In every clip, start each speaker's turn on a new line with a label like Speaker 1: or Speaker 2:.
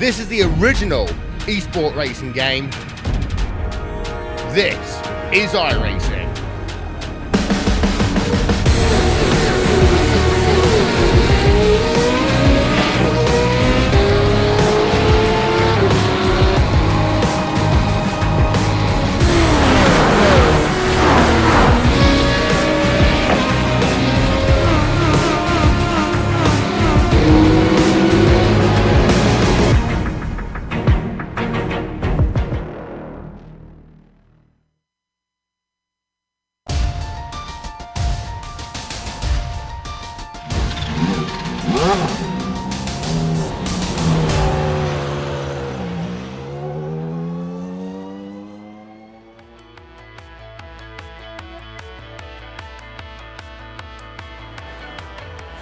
Speaker 1: This is the original esport racing game. This is iRacing.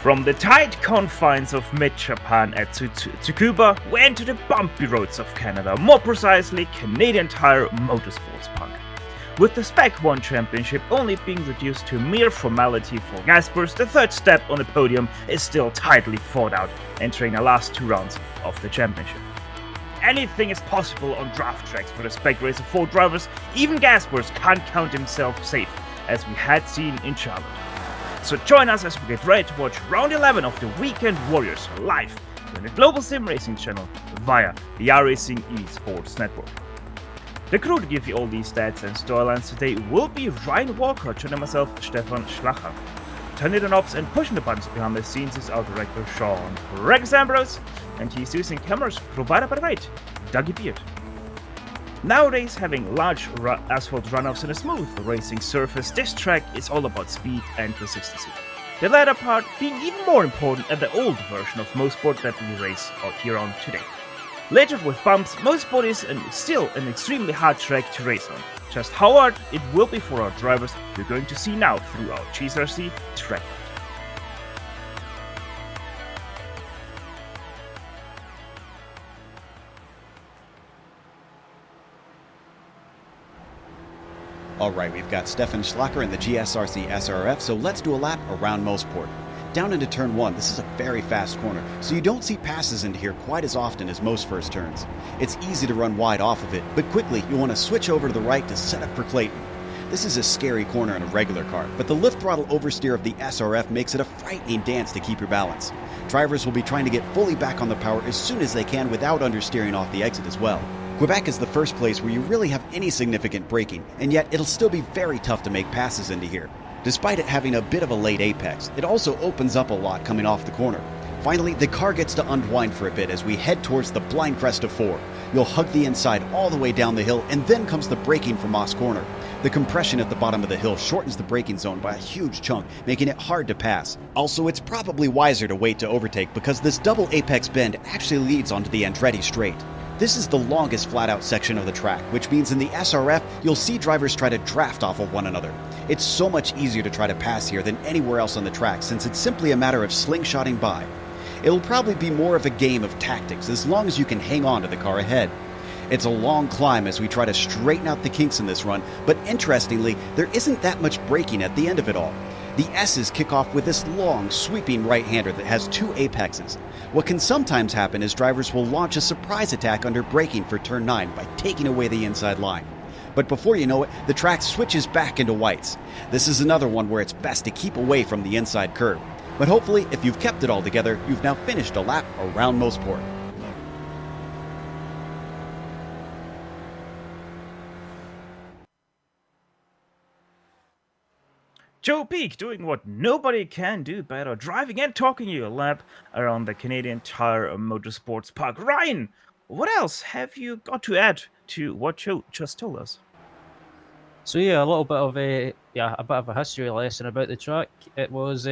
Speaker 2: From the tight confines of mid-Japan at Tsukuba, we enter the bumpy roads of Canada, more precisely Canadian Tire Motorsports Park. With the Spec 1 championship only being reduced to mere formality for Gaspers, the third step on the podium is still tightly fought out, entering the last two rounds of the championship. Anything is possible on draft tracks for the Spec Racer 4 drivers. Even Gaspers can't count himself safe, as we had seen in Charlotte. So join us as we get ready to watch round 11 of the Weekend Warriors live on the Global SimRacing Channel via the iRacing eSports Network. The crew to give you all these stats and storylines today will be Ryan Walker, joining myself, Stefan Schlacher. Turning the knobs and pushing the buttons behind the scenes is our director Sean Rex Ambrose, and he's using cameras provided by the great Dougie Beard. Nowadays, having large asphalt runoffs and a smooth racing surface, this track is all about speed and consistency. The latter part being even more important than the old version of Motorsport that we race out here on today. Littered with bumps, Motorsport is still an extremely hard track to race on. Just how hard it will be for our drivers, you're going to see now through our GSRC track.
Speaker 3: Alright, we've got Stefan Schlacher in the GSRC SRF, so let's do a lap around Motorsport. Down into turn 1, this is a very fast corner, so you don't see passes into here quite as often as most first turns. It's easy to run wide off of it, but quickly you'll want to switch over to the right to set up for Clayton. This is a scary corner in a regular car, but the lift throttle oversteer of the SRF makes it a frightening dance to keep your balance. Drivers will be trying to get fully back on the power as soon as they can without understeering off the exit as well. Quebec is the first place where you really have any significant braking, and yet it'll still be very tough to make passes into here. Despite it having a bit of a late apex, it also opens up a lot coming off the corner. Finally, the car gets to unwind for a bit as we head towards the blind crest of 4. You'll hug the inside all the way down the hill, and then comes the braking for Moss Corner. The compression at the bottom of the hill shortens the braking zone by a huge chunk, making it hard to pass. Also, it's probably wiser to wait to overtake because this double apex bend actually leads onto the Andretti straight. This is the longest flat-out section of the track, which means in the SRF, you'll see drivers try to draft off of one another. It's so much easier to try to pass here than anywhere else on the track, since it's simply a matter of slingshotting by. It'll probably be more of a game of tactics, as long as you can hang on to the car ahead. It's a long climb as we try to straighten out the kinks in this run, but interestingly, there isn't that much braking at the end of it all. The S's kick off with this long, sweeping right-hander that has 2 apexes. What can sometimes happen is drivers will launch a surprise attack under braking for turn 9 by taking away the inside line. But before you know it, the track switches back into whites. This is another one where it's best to keep away from the inside curb. But hopefully, if you've kept it all together, you've now finished a lap around Motorsport.
Speaker 2: Joe Peak doing what nobody can do better, driving and talking you a lap around the Canadian Tire Motorsports Park. Ryan, what else have you got to add to what Joe just told us?
Speaker 4: So yeah, a little bit of a history lesson about the track. It was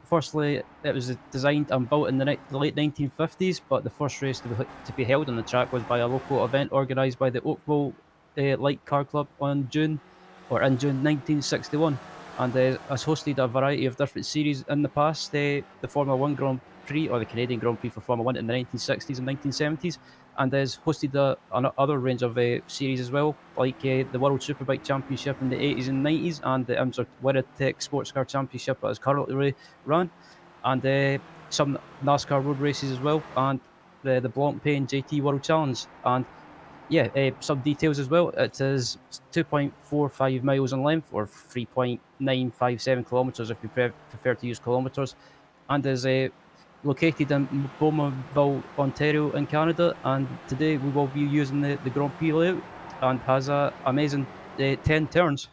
Speaker 4: firstly it was designed and built in the late 1950s, but the first race to be held on the track was by a local event organised by the Oakville Light Car Club in June 1961. And has hosted a variety of different series in the past. The Formula 1 Grand Prix, or the Canadian Grand Prix for Formula 1 in the 1960s and 1970s, and has hosted another range of series as well, like the World Superbike Championship in the 80s and 90s, and the IMSA Winnipeg Sports Car Championship that is currently run, and some NASCAR road races as well. And the Blancpain JT World Challenge. And yeah, some details as well. It is 2.45 miles in length, or 3.957 kilometers if you prefer to use kilometers, and is located in Bowmanville, Ontario, in Canada. And today we will be using the Grand Prix layout, and has a amazing 10 turns.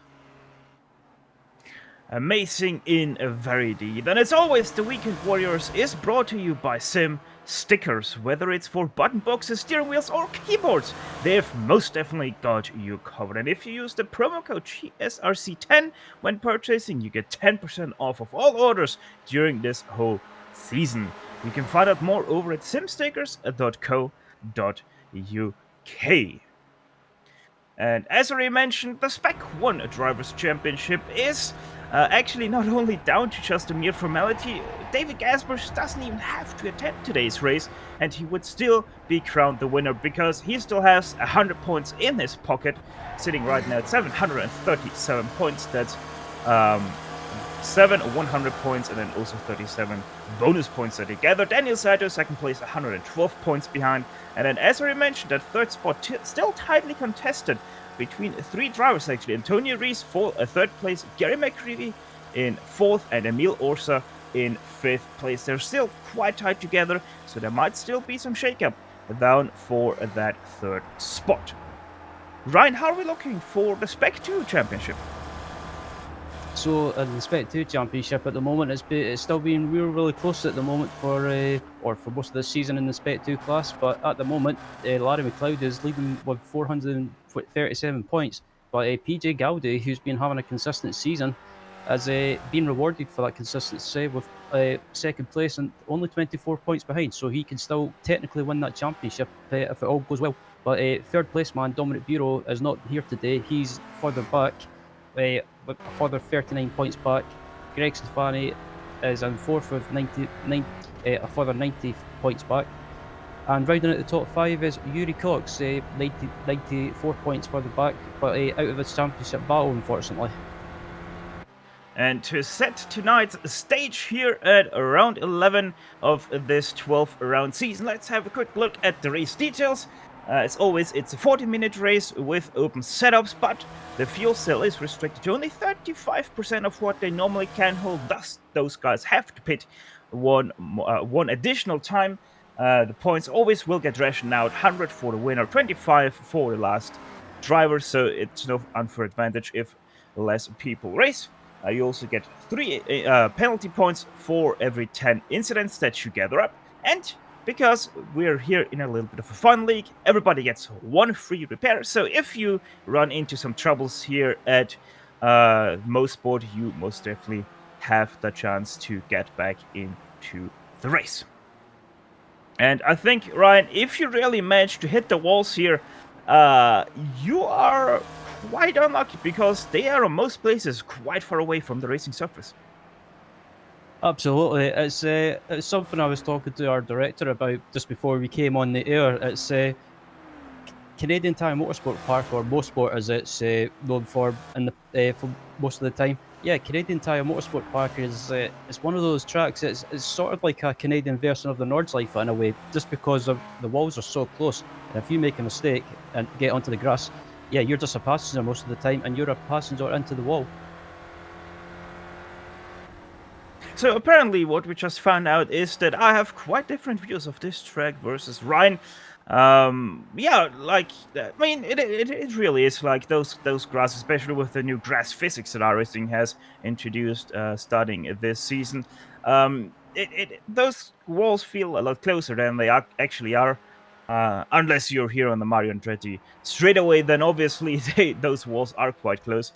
Speaker 2: Amazing in a very deep. And as always, the Weekend Warriors is brought to you by SimStickers. Whether it's for button boxes, steering wheels, or keyboards, they've most definitely got you covered. And if you use the promo code GSRC10 when purchasing, you get 10% off of all orders during this whole season. You can find out more over at simstickers.co.uk. And as already mentioned, the Spec 1 Drivers' Championship is actually not only down to just a mere formality. David Gasbush doesn't even have to attend today's race, and he would still be crowned the winner because he still has 100 points in his pocket, sitting right now at 737 points. That's 7 100 points and then also 37 bonus points together. Daniel Saito, second place, 112 points behind. And then, as I mentioned, that third spot still tightly contested between three drivers, actually. Antonio Rees for a third place, Gary McCreevy in fourth, and Emil Orsa in fifth place. They're still quite tight together, so there might still be some shakeup down for that third spot. Ryan, how are we looking for the Spec 2 Championship?
Speaker 4: So in the Spec 2 Championship at the moment, it's still being really close at the moment for most of this season in the Spec 2 class. But at the moment, Larry McLeod is leading with 437 points. But PJ Gowdy, who's been having a consistent season, has been rewarded for that consistency with second place and only 24 points behind. So he can still technically win that championship if it all goes well. But third place man Dominic Bureau is not here today. He's further back. With a further 39 points back. Greg Stefani is in fourth with a further 90 points back. And rounding out the top five is Yuri Cox, 94 points further back, but out of this championship battle, unfortunately.
Speaker 2: And to set tonight's stage here at round 11 of this 12th round season, let's have a quick look at the race details. As always, it's a 40-minute race with open setups, but the fuel cell is restricted to only 35% of what they normally can hold. Thus, those guys have to pit one additional time. The points always will get rationed out: 100 for the winner, 25 for the last driver, so it's no unfair advantage if less people race. You also get 3 penalty points for every 10 incidents that you gather up, and because we're here in a little bit of a fun league, everybody gets 1 free repair. So if you run into some troubles here at Motorsport, you most definitely have the chance to get back into the race. And I think, Ryan, if you really manage to hit the walls here, you are quite unlucky because they are in most places quite far away from the racing surface.
Speaker 4: Absolutely, it's something I was talking to our director about just before we came on the air. It's Canadian Tire Motorsport Park, or Motorsport as it's known for for most of the time. Yeah, Canadian Tire Motorsport Park is it's one of those tracks. It's sort of like a Canadian version of the Nordschleife in a way, just because of the walls are so close. And if you make a mistake and get onto the grass, yeah, you're just a passenger most of the time, and you're a passenger into the wall.
Speaker 2: So apparently what we just found out is that I have quite different views of this track versus Ryan. Yeah, like, I mean, it really is like those grass, especially with the new grass physics that iRacing has introduced starting this season. Those walls feel a lot closer than they actually are. Unless you're here on the Mario Andretti straight away, then obviously those walls are quite close.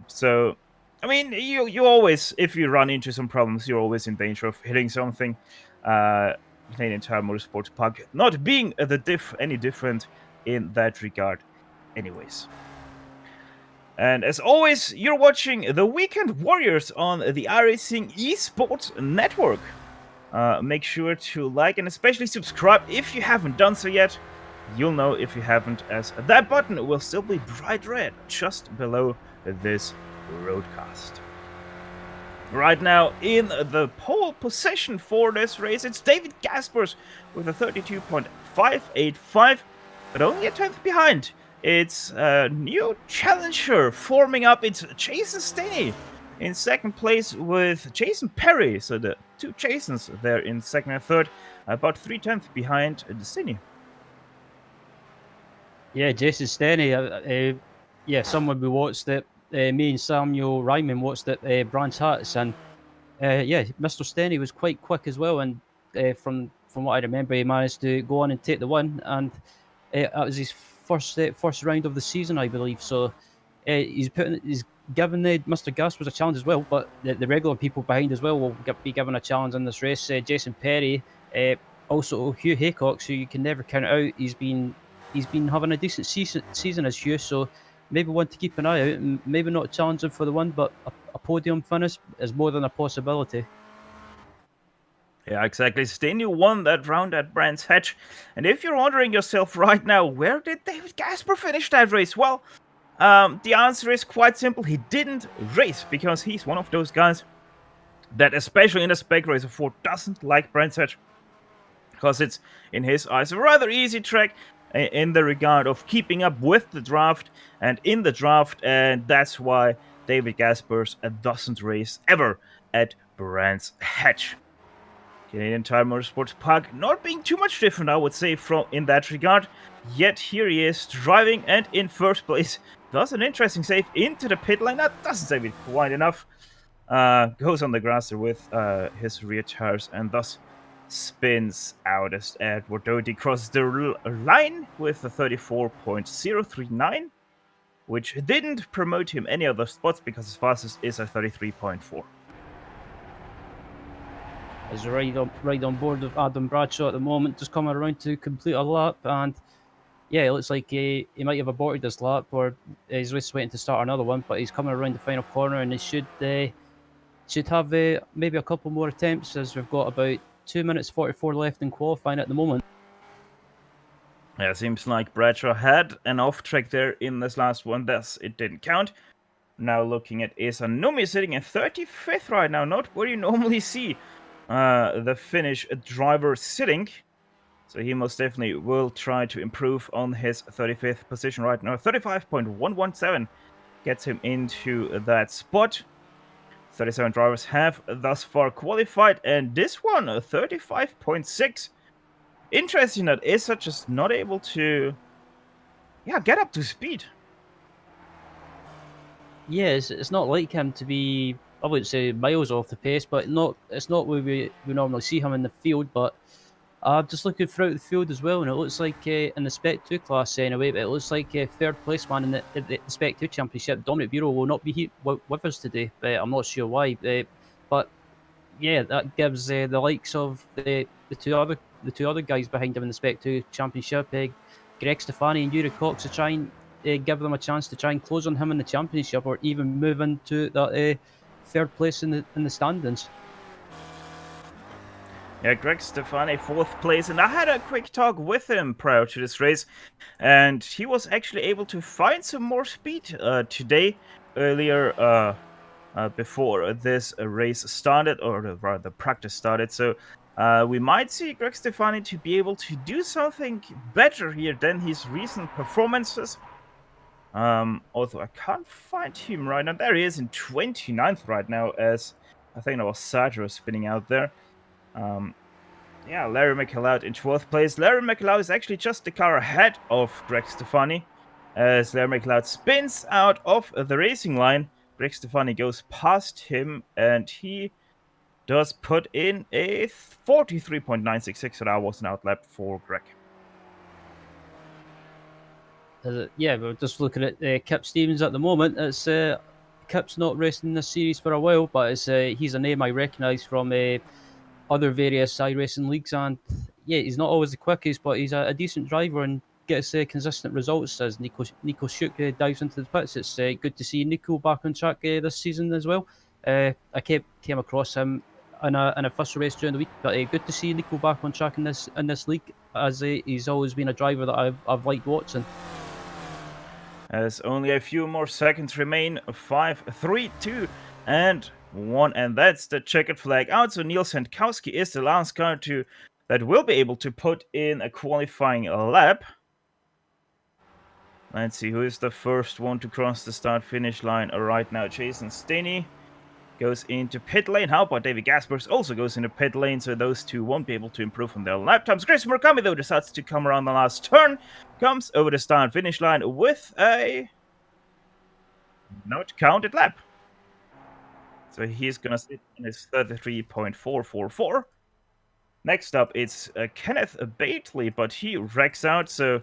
Speaker 2: So I mean, you always, if you run into some problems, you're always in danger of hitting something. Canadian Tire Motorsports Park not being any different in that regard, anyways. And as always, you're watching the Weekend Warriors on the iRacing Esports Network. Make sure to like and especially subscribe if you haven't done so yet. You'll know if you haven't, as that button will still be bright red just below this broadcast. Right now, in the pole position for this race, it's David Gaspers with a 32.585, but only a 10th behind. It's a new challenger forming up. It's Jason Staney in second place with Jason Perry. So the two Jasons there in second and third, about 3/10 behind Staney.
Speaker 4: Yeah, Jason Stenny. Yeah, someone we watched it. Me and Samuel Ryman watched it. Brands Hats, and yeah, Mr. Stenny was quite quick as well. And from what I remember, he managed to go on and take the win, and that was his first round of the season, I believe. So he's given Mr. Gaspers a challenge as well, but the regular people behind as well will be given a challenge in this race. Jason Perry, also Hugh Haycox, who you can never count out. He's been having a decent season as Hugh, so maybe one to keep an eye out, and maybe not challenging for the win, but a podium finish is more than a possibility.
Speaker 2: Yeah, exactly. Staney won that round at Brands Hatch. And if you're wondering yourself right now, where did David Gasper finish that race? Well, the answer is quite simple. He didn't race because he's one of those guys that, especially in a Spec Racer 4, doesn't like Brands Hatch. Because it's, in his eyes, a rather easy track in the regard of keeping up with the draft and in the draft. And that's why David Gaspers doesn't race ever at Brands Hatch. Canadian Tire Motorsports Park not being too much different, I would say, from in that regard. Yet here he is driving and in first place. Does an interesting save into the pit lane. That doesn't save it quite enough. Goes on the grass with his rear tires and thus spins out as Edward Doty crosses the line with a 34.039, which didn't promote him any other spots because his fastest is a 33.4.
Speaker 4: Is right on board with Adam Bradshaw at the moment, just coming around to complete a lap, and yeah, it looks like he might have aborted this lap, or he's just waiting to start another one. But he's coming around the final corner, and he should have maybe a couple more attempts, as we've got about 2 minutes 44 left in qualifying at the moment.
Speaker 2: Yeah, seems like Bradshaw had an off track there in this last one, thus it didn't count. Now looking at Esa Nomi sitting in 35th right now, not where you normally see the Finnish driver sitting. So he most definitely will try to improve on his 35th position right now. 35.117 gets him into that spot. 37 drivers have thus far qualified, and this one, 35.6. Interesting that Esa just not able to get up to speed.
Speaker 4: Yeah, it's not like him to be, I wouldn't say miles off the pace, but it's not where we normally see him in the field. But I'm just looking throughout the field as well, and it looks like in the Spec 2 class anyway, but it looks like third place man in the Spec 2 Championship, Dominic Bureau, will not be with us today. I'm not sure why, but yeah, that gives the likes of the two other guys behind him in the Spec 2 Championship, Greg Stefani and Yuri Cox, to try and give them a chance to try and close on him in the championship, or even move into that third place in the standings.
Speaker 2: Yeah, Greg Stefani, 4th place, and I had a quick talk with him prior to this race, and he was actually able to find some more speed today, earlier before this race started, or rather practice started. So we might see Greg Stefani to be able to do something better here than his recent performances. Although I can't find him right now. There he is in 29th right now, as I think that was Sadro spinning out there. Larry McLeod in 12th place. Larry McLeod is actually just the car ahead of Greg Stefani, as Larry McLeod spins out of the racing line. Greg Stefani goes past him, and he does put in a 43.966, so that was an outlap for Greg.
Speaker 4: Yeah, we're just looking at Kip Stevens at the moment. It's Kip's not racing in this series for a while, but he's a name I recognise from other various iRacing leagues, and yeah, he's not always the quickest, but he's a decent driver and gets consistent results as Nico Schuck dives into the pits. It's good to see Nico back on track this season as well. I came across him in a first race during the week, but good to see Nico back on track in this league, as he's always been a driver that I've liked watching.
Speaker 2: As only a few more seconds remain, 5, 3, 2, and 1, and that's the checkered flag out. So Neil Sankowski is the last car that will be able to put in a qualifying lap. Let's see who is the first one to cross the start-finish line right now. Jason Staney goes into pit lane. How about David Gaspers also goes into pit lane, so those two won't be able to improve on their lap times. Chris Murakami, though, decides to come around the last turn, comes over the start-finish line with a not counted lap. So he's going to sit in his 33.444. Next up, it's Kenneth Bately, but he wrecks out, so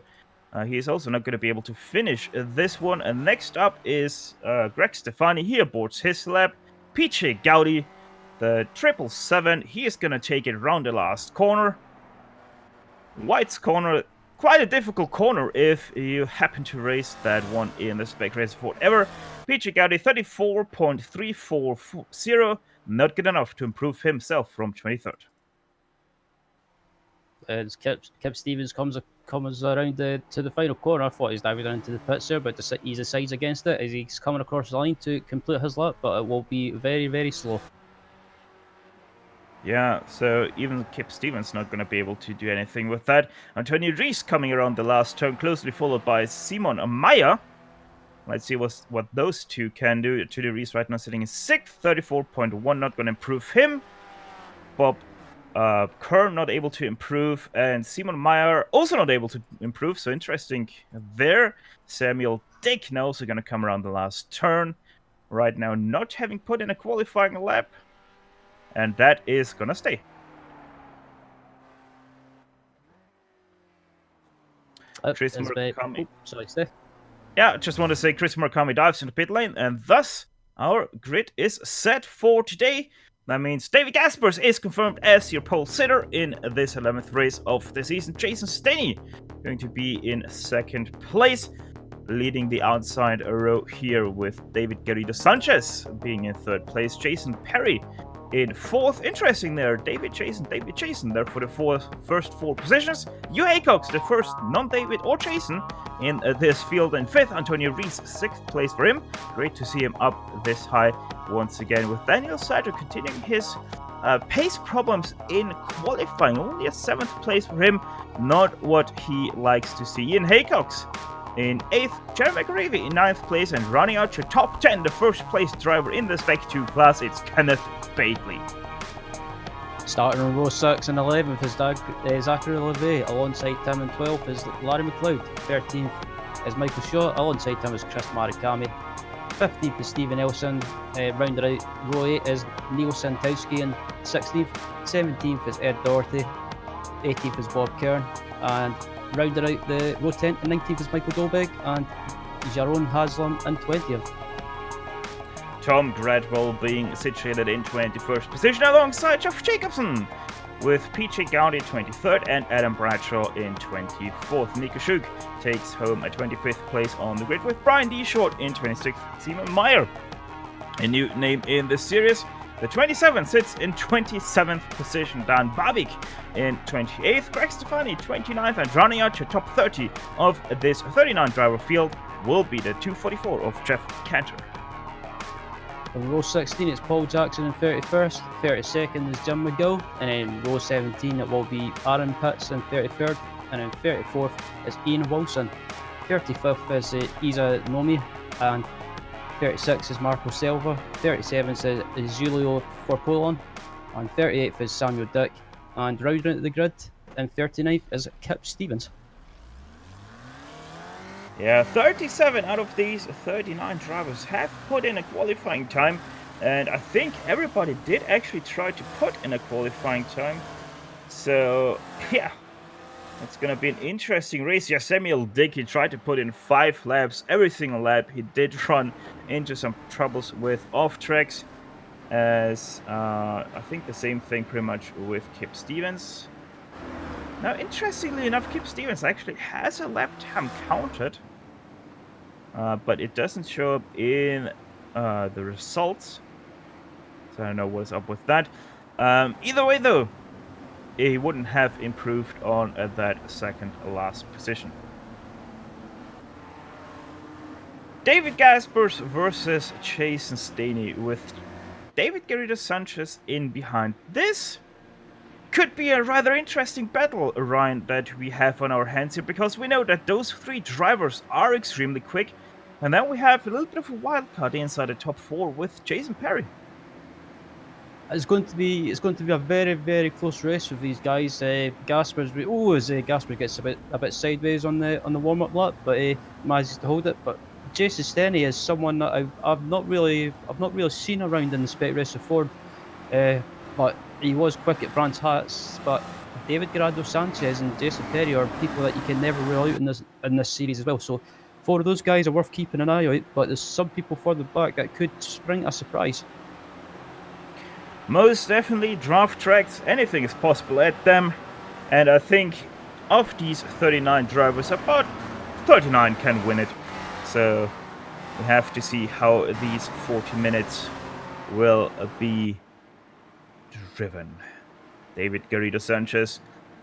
Speaker 2: he's also not going to be able to finish this one. And next up is Greg Stefani. He aborts his lap. PJ Gowdy, the 777, he is going to take it around the last corner. White's corner, quite a difficult corner if you happen to race that one in the Spec Race Ford ever. PJ Gowdy, 34.340, not good enough to improve himself from 23rd.
Speaker 4: As Kip Stevens comes around to the final corner, I thought he's diving down to the pits there, but he decides against it as he's coming across the line to complete his lap, but it will be very, very slow.
Speaker 2: Yeah, so even Kip Stevens not going to be able to do anything with that. Antonio Rees coming around the last turn, closely followed by Simon Meyer. Let's see what those two can do. Antonio Rees right now sitting in 6th, 34.1, not going to improve him. Bob Kern not able to improve, and Simon Meyer also not able to improve, so interesting there. Samuel Dick now also going to come around the last turn. Right now not having put in a qualifying lap, and that is going to stay. Chris Murakami.
Speaker 4: Sorry, Steph.
Speaker 2: Yeah, just want to say Chris Murakami dives into pit lane, and thus our grid is set for today. That means David Gaspers is confirmed as your pole sitter in this 11th race of the season. Jason Staney going to be in 2nd place, leading the outside row here with David Garrido Sanchez being in 3rd place. Jason Perry in 4th. Interesting there. David Jason there for the first 4 positions. Hugh Haycox, the first non-David or Jason in this field, and 5th. Antonio Rees, 6th place for him. Great to see him up this high once again, with Daniel Sadler continuing his pace problems in qualifying. Only a 7th place for him. Not what he likes to see. Ian Haycox in 8th, Jeremy McAreevy in 9th place, and running out your top 10, the first place driver in the Spec 2 class, it's Kenneth Bately.
Speaker 4: Starting on row 6 and 11th is Zachary Levay, alongside Tim, and 12th is Larry McLeod. 13th is Michael Shaw, alongside him is Chris Murakami. 15th is Stephen Elson, rounded out row 8 is Neil Santowski, and 16th. 17th is Ed Doherty, 18th is Bob Kern, and rounded out the row 10 and 19th is Michael Dolbeck, and Jaron Haslam in 20th.
Speaker 2: Tom Gradwell being situated in 21st position alongside Jeff Jacobson, with PJ Gowdy 23rd and Adam Bradshaw in 24th. Nico Schug takes home a 25th place on the grid, with Brian D. Short in 26th. Simon Meyer, a new name in the series. The 27th sits in 27th position. Dan Babik in 28th. Greg Stefani 29th, and running out your top 30 of this 39 driver field will be the 244 of Jeff Cantor.
Speaker 4: In row 16 it's Paul Jackson in 31st, 32nd is Jim McGill, and in row 17 it will be Aaron Pitts in 33rd, and in 34th is Ian Wilson. 35th is Isa Nomi, and 36 is Marco Silva. 37th is Julio Forpolon, and 38th is Samuel Dick, and rounding out the grid in 39th is Kip Stevens.
Speaker 2: Yeah, 37 out of these 39 drivers have put in a qualifying time, and I think everybody did actually try to put in a qualifying time. So, yeah, it's gonna be an interesting race. Yeah, Samuel Dick, he tried to put in 5 laps. Every single lap he did run into some troubles with off-tracks, as I think the same thing pretty much with Kip Stevens. Now, interestingly enough, Kip Stevens actually has a lap time counted, but it doesn't show up in the results. So I don't know what's up with that. Either way, though, he wouldn't have improved on that second last position. David Gaspers versus Jason Staney, with David Garrido Sanchez in behind. This could be a rather interesting battle, Ryan, that we have on our hands here, because we know that those 3 drivers are extremely quick, and then we have a little bit of a wild card inside the top 4 with Jason Perry.
Speaker 4: It's going to be a very, very close race with these guys. Gaspers Gasper gets a bit sideways on the warm up lap, but he manages to hold it. But Jason Stenny is someone that I've not really seen around in the Spec race before, but he was quick at Brands Hatch. But David Garrido Sanchez and Jason Perry are people that you can never rule out in this series as well. So 4 of those guys are worth keeping an eye out. But there's some people further back that could spring a surprise.
Speaker 2: Most definitely, draft tracks, anything is possible at them. And I think of these 39 drivers, about 39 can win it. So we have to see how these 40 minutes will be driven. David Garrido Sanchez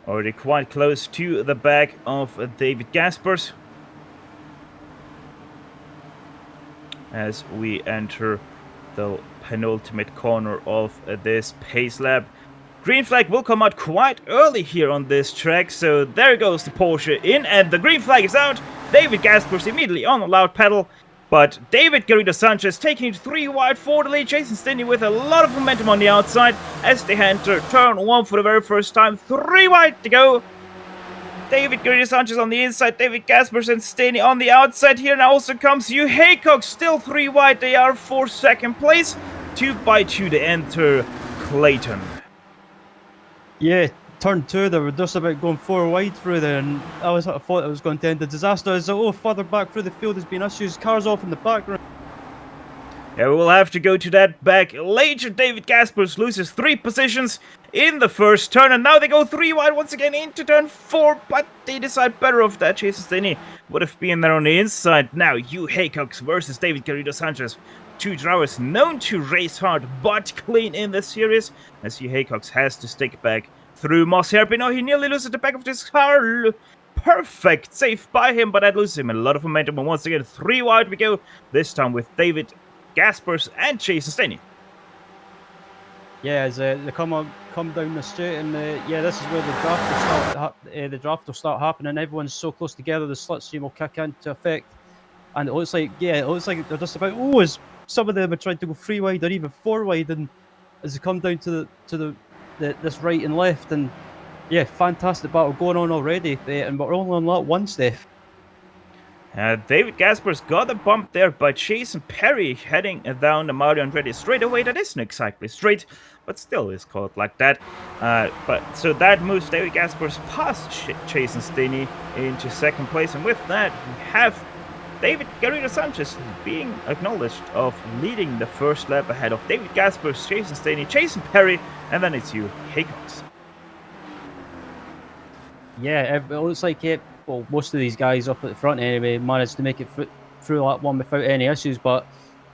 Speaker 2: already quite close to the back of David Gaspers. As we enter the penultimate corner of this pace lap. Green flag will come out quite early here on this track, so there goes the Porsche in, and the green flag is out. David Gaspers immediately on the loud pedal, but David Garrido Sanchez taking it 3 wide for the lead. Jason Stinney with a lot of momentum on the outside as they enter turn 1 for the very first time. 3 wide to go. David Garrido Sanchez on the inside, David Gaspers and Stenny on the outside. Here now also comes Hugh Haycock, still 3 wide. They are for second place. 2 by 2 to enter Clayton.
Speaker 4: Yeah, turn 2, they were just about going 4 wide through there, and I thought it was going to end the disaster. As further back through the field has been issues, cars off in the background.
Speaker 2: Yeah, we will have to go to that back later. David Gaspers loses 3 positions in the first turn, and now they go 3 wide once again into turn 4, but they decide better of that. Jason Stinney would have been there on the inside. Now, Hugh Haycock versus David Garrido Sanchez. 2 drivers known to race hard but clean in this series, as Hugh Haycock has to stick back through Moss Hairpin. Oh, he nearly loses the back of this car. Perfect save by him, but that loses him a lot of momentum. And once again, 3 wide we go, this time with David Gaspers and Jason Stinney.
Speaker 4: Yeah, as they come down the straight, and this is where the draft will start happening. Everyone's so close together, the slipstream will kick into effect, and it looks like they're just about. As some of them are trying to go 3 wide or even 4 wide, and as they come down to this right and left, and yeah, fantastic battle going on already, and we're only on lap 1, Steph.
Speaker 2: David Gaspers got a bump there by Jason Perry heading down the Mario Andretti straightaway. That isn't exactly straight, but still is called like that. So that moves David Gaspers past Jason Stinney into second place, and with that we have David Garrido Sanchez being acknowledged of leading the first lap ahead of David Gaspers, Jason Stinney, Jason Perry, and then it's you, Haycock.
Speaker 4: Yeah, it looks like most of these guys up at the front anyway managed to make it through lap 1 without any issues, but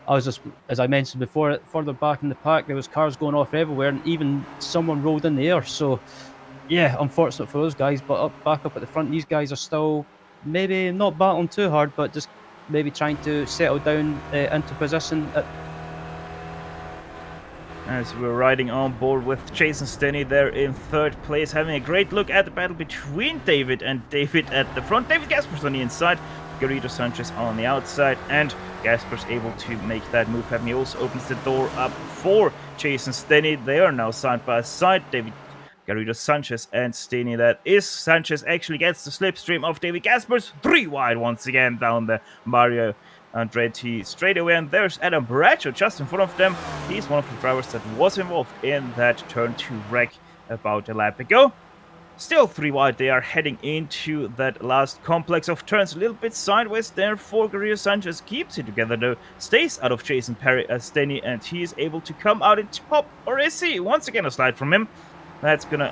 Speaker 4: I was just, as I mentioned before, further back in the pack there was cars going off everywhere, and even someone rolled in the air. So yeah, unfortunate for those guys, but back up at the front, these guys are still maybe not battling too hard, but just maybe trying to settle down into position.
Speaker 2: As we're riding on board with Jason Stinney there in third place, having a great look at the battle between David and David at the front. David Gaspers on the inside, Garrido Sanchez on the outside, and Gaspers able to make that move. He also opens the door up for Jason Stinney. They are now side by side, David Garrido Sanchez and Stinney. That is, Sanchez actually gets the slipstream of David Gaspers. 3 wide once again down the Mario Andretti straightaway, and there's Adam Bradshaw just in front of them. He's one of the drivers that was involved in that turn 2 wreck about a lap ago. Still 3 wide, they are heading into that last complex of turns, a little bit sideways there for Garrido Sanchez. Keeps it together though, stays out of Jason Perry as Stinney, and he is able to come out in top, or is he? Once again a slide from him. That's gonna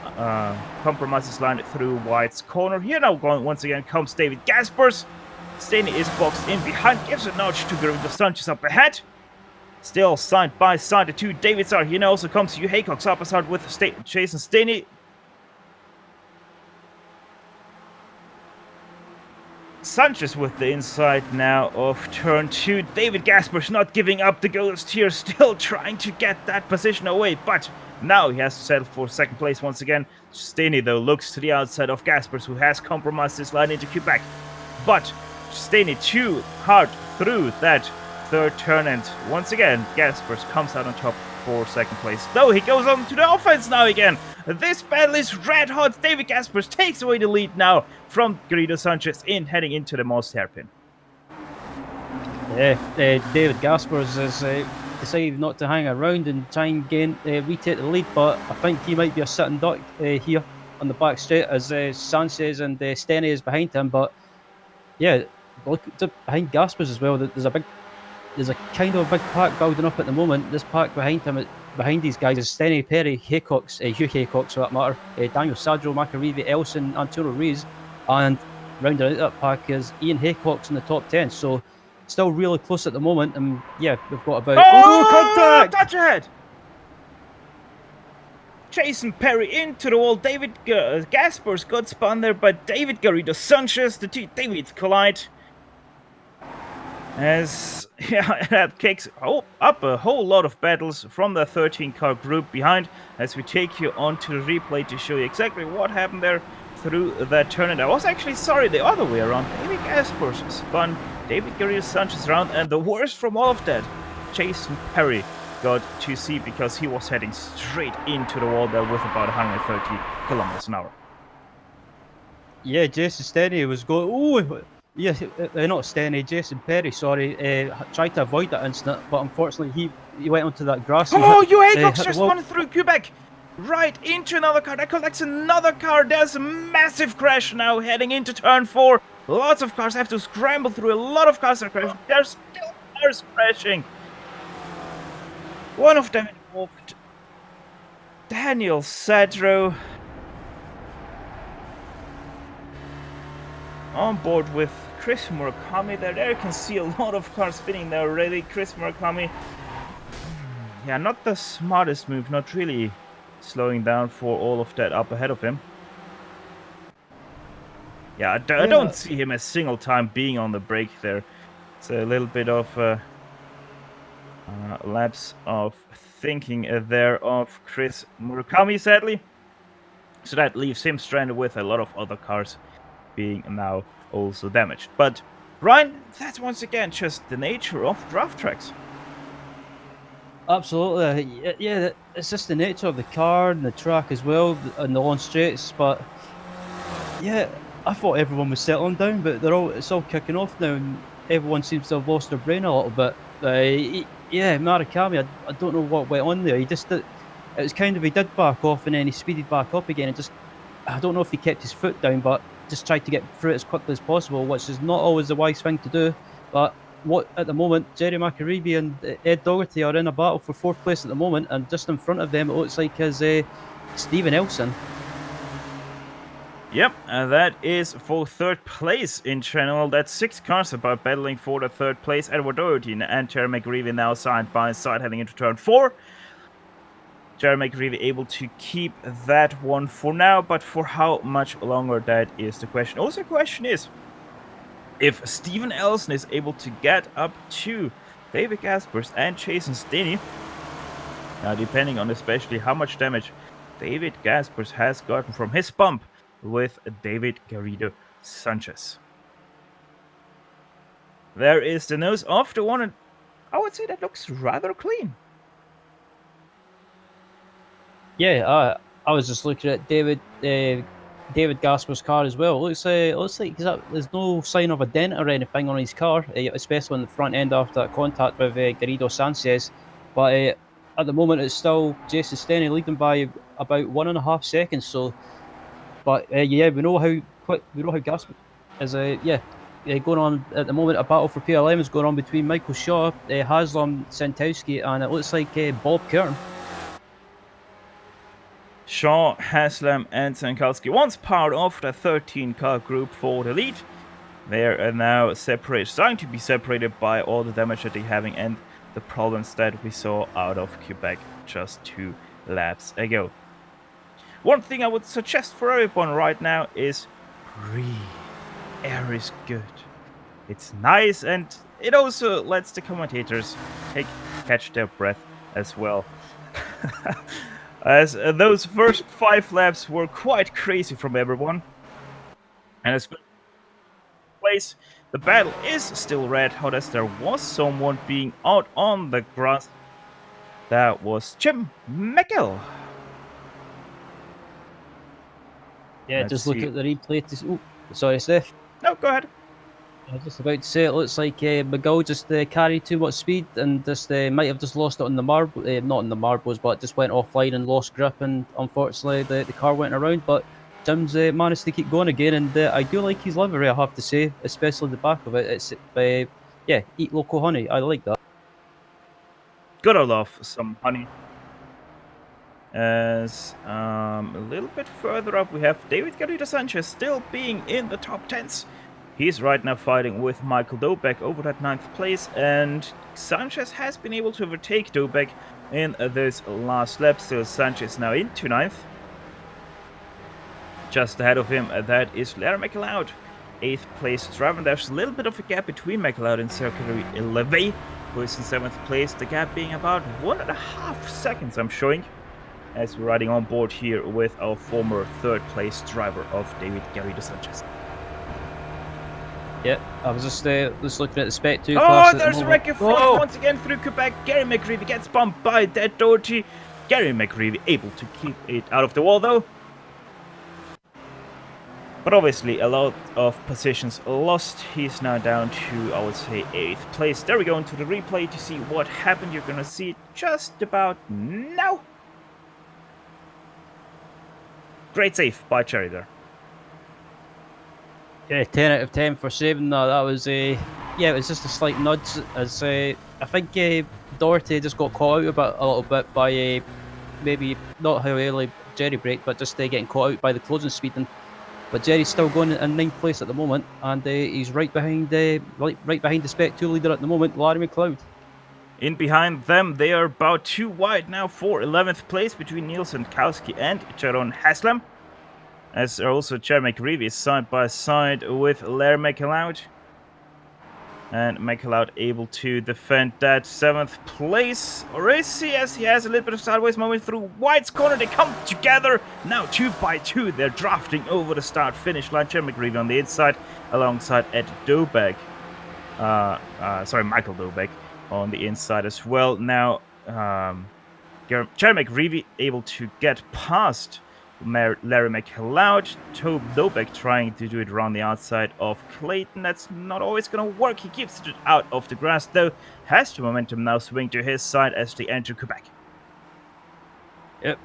Speaker 2: compromise his line through White's corner. Here now once again comes David Gaspers. Stinney is boxed in behind, gives a nudge to Garrido Sanchez up ahead. Still side by side, the 2 Davids are here. Now also comes Hugh Haycock up aside with Jason Stinney. Sanchez with the inside now of turn 2. David Gaspers not giving up the ghost here, still trying to get that position away, but now he has to settle for second place once again. Staney though looks to the outside of Gaspers, who has compromised his line into Quebec. But Staney too hard through that third turn, and once again Gaspers comes out on top for second place. Though he goes on to the offense now again. This battle is red hot. David Gaspers takes away the lead now from Garrido Sanchez in heading into the most hairpin.
Speaker 4: Yeah, David Gaspers has decided not to hang around and try and retake the lead, but I think he might be a sitting duck here on the back straight as Sanchez and Stenny is behind him. But yeah, look behind Gaspers as well. There's a kind of a big pack building up at the moment. This pack behind him, behind these guys, is Stenny, Perry, Haycox, Hugh Haycox for that matter, Daniel Sadro, Macarivi, Elson, Antonio Ruiz, and rounding out that pack is Ian Haycox in the top 10. So still really close at the moment, and yeah, we've got about
Speaker 2: contact! Touch ahead! Jason Perry into the wall. David Gaspers got spun there by David Garrido Sanchez. The two Davids collide. As that kicks up a whole lot of battles from the 13-car group behind, as we take you on to the replay to show you exactly what happened there through that turn. And I was actually sorry the other way around. David Gaspers spun David Garrido Sanchez around, and the worst from all of that, Jason Perry got to see, because he was heading straight into the wall there with about 130 kilometers an hour.
Speaker 4: Yeah, Jason Stenny was going. Yeah, not Stenny, Jason Perry, sorry, tried to avoid that incident, but unfortunately he went onto that grass.
Speaker 2: Haycox just spun through Quebec, right into another car. That collects another car. There's a massive crash now heading into turn 4. Lots of cars have to scramble through. A lot of cars are crashing. There's still cars crashing. One of them involved Daniel Sadro. On board with Chris Murakami there you can see a lot of cars spinning there already. Chris Murakami, yeah, not the smartest move, not really slowing down for all of that up ahead of him. Yeah, I don't see him a single time being on the brake there. It's a little bit of lapse of thinking there of Chris Murakami, sadly. So that leaves him stranded with a lot of other cars being now also damaged. But Ryan, that's once again just the nature of draft tracks.
Speaker 4: Absolutely, yeah, it's just the nature of the car and the track as well, and the long straights. But yeah, I thought everyone was settling down, but it's all kicking off now, and everyone seems to have lost their brain a little bit. Yeah, Murakami, I don't know what went on there. It was kind of, he did back off and then he speeded back up again, and I don't know if he kept his foot down, but just tried to get through it as quickly as possible, which is not always the wise thing to do. But at the moment, Jerry Macarivi and Ed Dougherty are in a battle for 4th place at the moment, and just in front of them it looks like is Stephen Elson.
Speaker 2: Yep, and that is for 3rd place in general. That's 6 cars about battling for the 3rd place. Edward Doherty and Jerry McGreevy now side by side heading into turn 4. Jerry McGreevy able to keep that one for now, but for how much longer, that is the question. Also, the question is, if Stephen Elson is able to get up to David Gaspers and Jason Stenny, depending on especially how much damage David Gaspers has gotten from his bump with David Garrido Sanchez. There is the nose of the one, and I would say that looks rather clean.
Speaker 4: Yeah, I was just looking at David Gasper's car as well. It looks like there's no sign of a dent or anything on his car, especially on the front end after that contact with Garrido Sanchez. But at the moment, it's still Jason Stenny leading by about 1.5 seconds. So, but yeah, we know how Gasper is. Going on at the moment. A battle for PLM is going on between Michael Shaw, Haslam Santowski, and it looks like Bob Kern.
Speaker 2: Shaw, Haslam, and Sankowski, once part of the 13-car group for the lead. They are now starting to be separated by all the damage that they're having and the problems that we saw out of Quebec just 2 laps ago. One thing I would suggest for everyone right now is breathe. air is good. It's nice, and it also lets the commentators catch their breath as well. As those first 5 laps were quite crazy from everyone. And as place, the battle is still red hot as there was someone being out on the grass. That was Jim McGill.
Speaker 4: Yeah, just look at the replay to... Oh, sorry, Steph.
Speaker 2: No, go ahead.
Speaker 4: I was just about to say, it looks like McGill just carried too much speed and just might have just lost it on the marble, not on the marbles, but just went offline and lost grip, and unfortunately the car went around. But Jim's managed to keep going again, and I do like his livery, I have to say, especially the back of it. It's yeah, eat local honey. I like that.
Speaker 2: Gotta love some honey. As a little bit further up, we have David Garrido Sanchez still being in the top 10s. He's right now fighting with Michael Dobek over that 9th place, and Sanchez has been able to overtake Dobek in this last lap. So Sanchez now into 9th. Just ahead of him, that is Larry McLeod, 8th place driver. There's a little bit of a gap between McLeod and Zachary Levey, who is in 7th place. The gap being about 1.5 seconds, I'm showing, as we're riding on board here with our former 3rd place driver of David Garrido Sanchez.
Speaker 4: Yeah, I was just looking at the Spec 2
Speaker 2: class. Oh, there's a wreck in front once again through Quebec. Gary McGreevy gets bumped by Dead Doherty. Gary McGreevy able to keep it out of the wall though. But obviously a lot of positions lost. He's now down to, I would say, 8th place. There we go into the replay to see what happened. You're gonna see it just about now. Great save by Cherry there.
Speaker 4: Yeah, 10 out of 10 for saving that. That was yeah, it was just a slight nudge. As I think Doherty just got caught out a little bit by maybe not how early Jerry braked, but just getting caught out by the closing speed. But Jerry's still going in 9th place at the moment, and he's right behind the Spec 2 leader at the moment, Larry McLeod.
Speaker 2: In behind them, they are about 2 wide now for 11th place between Niels Kowski and Jaron Haslam. As also Jerry McGreevy side by side with Larry McLeod. And McLeod able to defend that 7th place. Or is he? As he has a little bit of sideways moment through White's corner. They come together. Now 2 by 2. They're drafting over the start-finish line. Jerry McGreevy on the inside alongside Ed Dobek. Michael Dobek on the inside as well. Now, Jerry McGreevy able to get past Larry McLeod. Tobe Dobek trying to do it around the outside of Clayton. That's not always going to work. He keeps it out of the grass though. Has the momentum now swing to his side as they enter Quebec.
Speaker 4: Yep.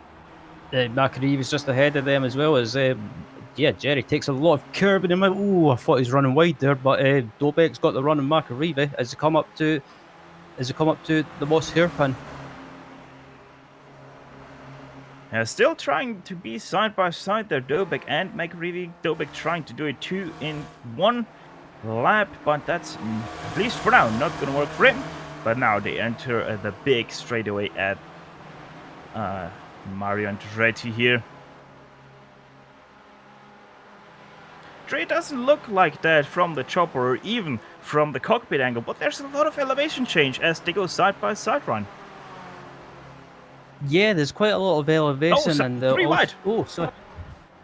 Speaker 4: McAree was just ahead of them as well as yeah, Jerry takes a lot of curb in him. Oh, I thought he was running wide there, but Dobek's got the run on McAree as they come up to the Moss hairpin.
Speaker 2: Still trying to be side by side there, Dobek and McGreevy. Dobek trying to do it 2 in 1 lap, but that's, at least for now, not going to work for him. But now they enter the big straightaway at Mario Andretti here. Dre doesn't look like that from the chopper or even from the cockpit angle, but there's a lot of elevation change as they go side by side run.
Speaker 4: Yeah, there's quite a lot of elevation.
Speaker 2: And 3 wide.
Speaker 4: Oh, sorry.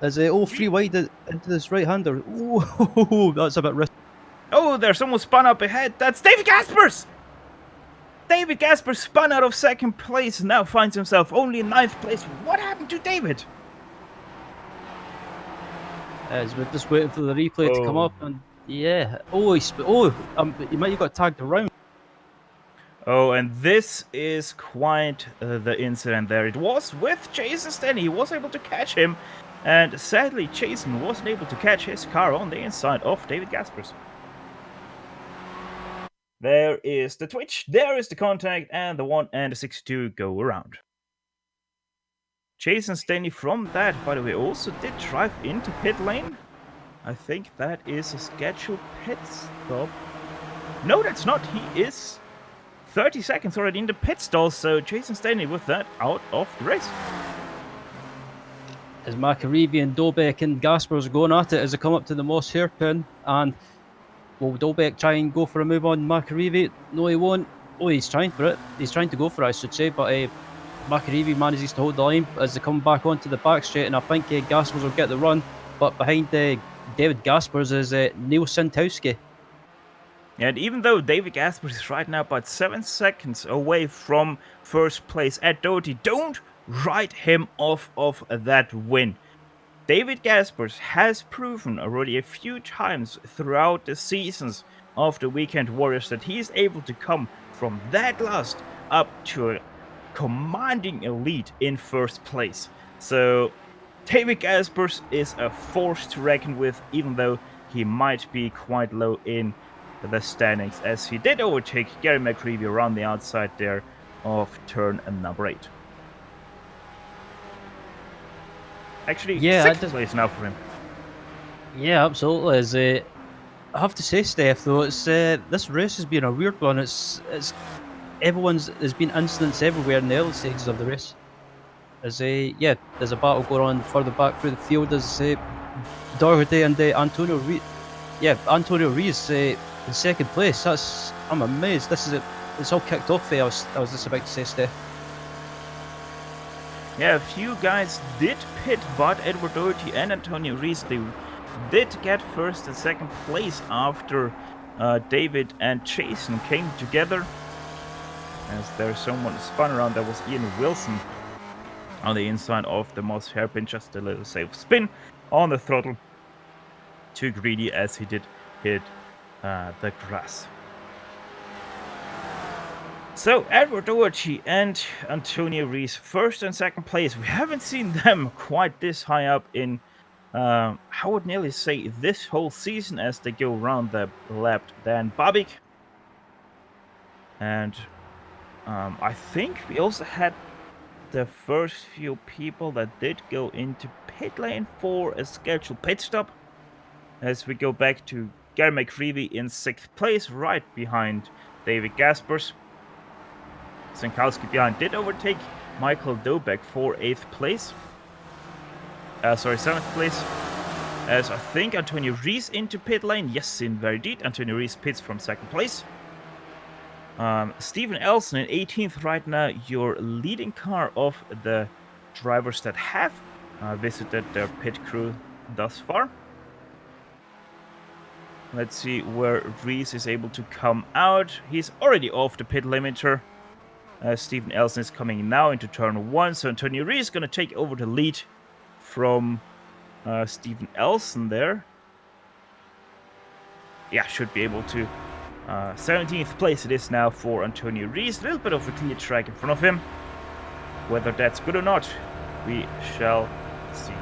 Speaker 4: There's 3 wide into this right-hander. Oh, that's a bit risky.
Speaker 2: Oh, there's someone spun up ahead. That's David Gaspers! David Gaspers spun out of 2nd place and now finds himself only in 9th place. What happened to David?
Speaker 4: As we're just waiting for the replay to come up, and yeah. He might have got tagged around.
Speaker 2: Oh, and this is quite the incident there. It was with Jason Stenny. He was able to catch him, and sadly, Jason wasn't able to catch his car on the inside of David Gaspers. There is the twitch, there is the contact, and the 1 and the 62 go around. Jason Stenny from that, by the way, also did drive into pit lane. I think that is a scheduled pit stop. No, that's not. He is 30 seconds already in the pit stall, so Jason Stenny with that out of the race.
Speaker 4: as McAreevy and Dobek and Gaspers are going at it as they come up to the Moss hairpin. And will Dobek try and go for a move on McAreevy? No, he won't. Oh, he's trying for it. He's trying to go for it, I should say. But McAreevy manages to hold the line as they come back onto the back straight. And I think Gaspers will get the run. But behind David Gaspers is Neil Sintowski.
Speaker 2: And even though David Gaspers is right now about 7 seconds away from first place at Doherty, don't write him off of that win. David Gaspers has proven already a few times throughout the seasons of the Weekend Warriors that he is able to come from that last up to a commanding elite in first place. So David Gaspers is a force to reckon with, even though he might be quite low in the standings, as he did overtake Gary McAreevy around the outside there of turn number 8. Actually,
Speaker 4: yeah,
Speaker 2: 6th place now for him.
Speaker 4: Yeah, absolutely. I have to say, Steph, though, it's this race has been a weird one. It's there's been incidents everywhere in the early stages of the race. There's a battle going on further back through the field. There's Doherty and Antonio Rees. Yeah, Antonio Rees in second place. I'm amazed. It's all kicked off. I was just about to say, Steph.
Speaker 2: Yeah, a few guys did pit, but Edward Doherty and Antonio Rees, they did get first and second place after David and Jason came together. As there's someone spun around, that was Ian Wilson on the inside of the Moss hairpin. Just a little safe spin on the throttle. Too greedy as he did hit the grass. So, Edward Doherty and Antonio Rees, first and second place. We haven't seen them quite this high up in, I would nearly say, this whole season, as they go around the lap Dan Babik. And I think we also had the first few people that did go into pit lane for a scheduled pit stop. As we go back to Gary McAreevy in 6th place, right behind David Gaspers. Sankowski behind did overtake Michael Dobek for 8th place. 7th place. As I think Antonio Rees into pit lane. Yes, indeed. Antonio Rees pits from 2nd place. Stephen Elson in 18th right now, your leading car of the drivers that have visited their pit crew thus far. Let's see where Rees is able to come out. He's already off the pit limiter. Stephen Elson is coming now into turn 1, so Antonio Rees is going to take over the lead from Stephen Elson there. Yeah, should be able to. 17th place it is now for Antonio Rees. A little bit of a clear track in front of him. Whether that's good or not, we shall see.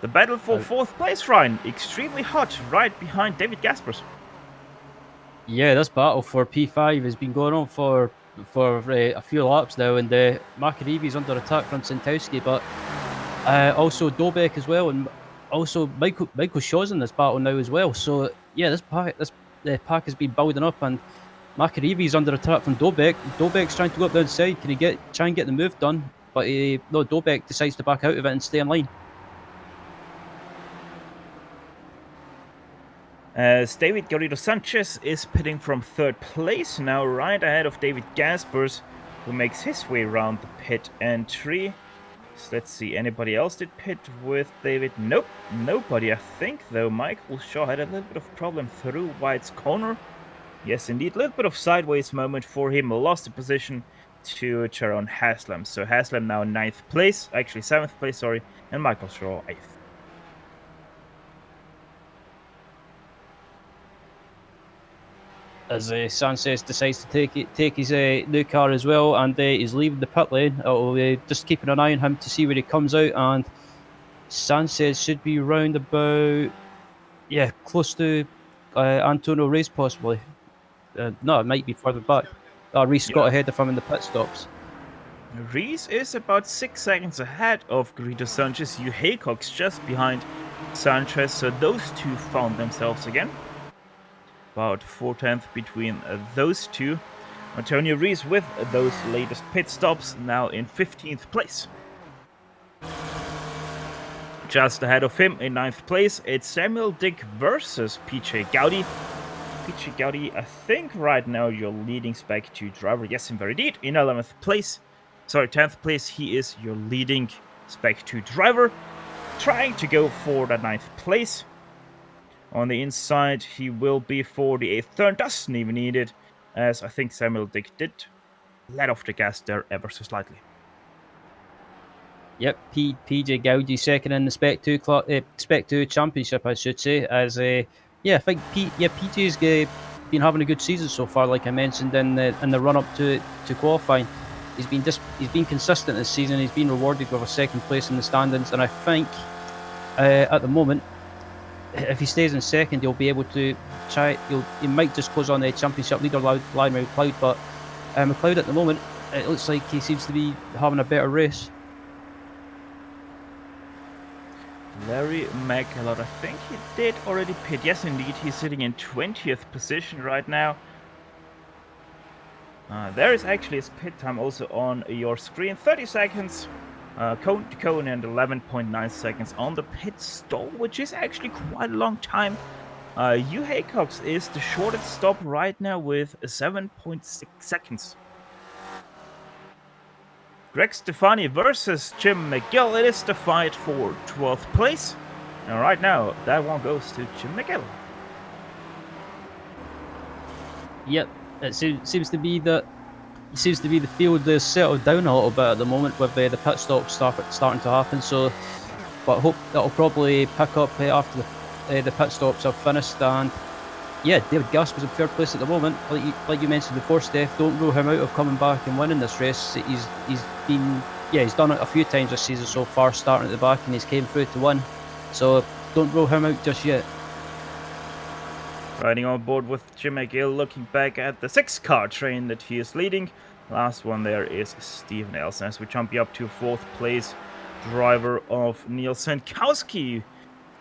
Speaker 2: The battle for 4th place, Ryan, extremely hot, right behind David Gaspers.
Speaker 4: Yeah, this battle for P5 has been going on for a few laps now, and McAreevy's under attack from Sintowski, but also Dobek as well, and also Michael Shaw's in this battle now as well. So yeah, this pack has been building up, and McAreevy's under attack from Dobek. Dobek's trying to go up the outside. Can he try and get the move done? But no, Dobek decides to back out of it and stay in line.
Speaker 2: As David Garrido Sanchez is pitting from 3rd place now, right ahead of David Gaspers, who makes his way around the pit entry. So let's see, anybody else did pit with David? Nope, nobody. I think, though, Michael Shaw had a little bit of problem through White's corner. Yes, indeed, a little bit of sideways moment for him. Lost the position to Sharon Haslam. So Haslam now 9th place, actually 7th place, sorry, and Michael Shaw 8th.
Speaker 4: As Sanchez decides to take his new car as well, and he's leaving the pit lane. Just keeping an eye on him to see where he comes out, and Sanchez should be round about, close to Antonio Rees possibly. No, it might be further back. Rees got ahead of him in the pit stops.
Speaker 2: Rees is about 6 seconds ahead of Garrido Sanchez. Hugh Haycock's just behind Sanchez, so those two found themselves again. About 4/10 between those two. Antonio Rees with those latest pit stops, now in 15th place. Just ahead of him in 9th place, it's Samuel Dick versus PJ Gowdy. PJ Gowdy, I think right now your leading Spec 2 driver. Yes, indeed, in 11th place. Sorry, 10th place, he is your leading Spec 2 driver, trying to go for the 9th place. On the inside, he will be for the 8th turn, doesn't even need it, as I think Samuel Dick did let off the gas there ever so slightly.
Speaker 4: Yep, PJ Gowdy second in the Spec 2 Championship, I should say. As I think PJ's been having a good season so far. Like I mentioned in the run up to qualifying, he's been consistent this season. He's been rewarded with a second place in the standings, and I think at the moment, if he stays in second, he'll be able to try. He might just close on the championship leader line with McLeod, but McLeod at the moment, it looks like he seems to be having a better race.
Speaker 2: Larry McLeod, I think he did already pit. Yes, indeed, he's sitting in 20th position right now. There is actually his pit time also on your screen. 30 seconds, cone to cone, and 11.9 seconds on the pit stall, which is actually quite a long time. Hugh Haycox is the shortest stop right now with 7.6 seconds. Greg Stefani versus Jim McGill. It is the fight for 12th place. And right now, that one goes to Jim McGill.
Speaker 4: Yep, it seems to be the field is settled down a little bit at the moment with the pit stops starting to happen. So, but I hope that'll probably pick up after the pit stops have finished. And yeah, David Gasper's in third place at the moment. Like you mentioned before, Steph, don't rule him out of coming back and winning this race. He's done it a few times this season so far, starting at the back, and he's came through to win. So don't rule him out just yet.
Speaker 2: Riding on board with Jim McGill, looking back at the 6-car train that he is leading. Last one there is Steven Elson, as we jump you up to 4th place, driver of Neil Sankowski,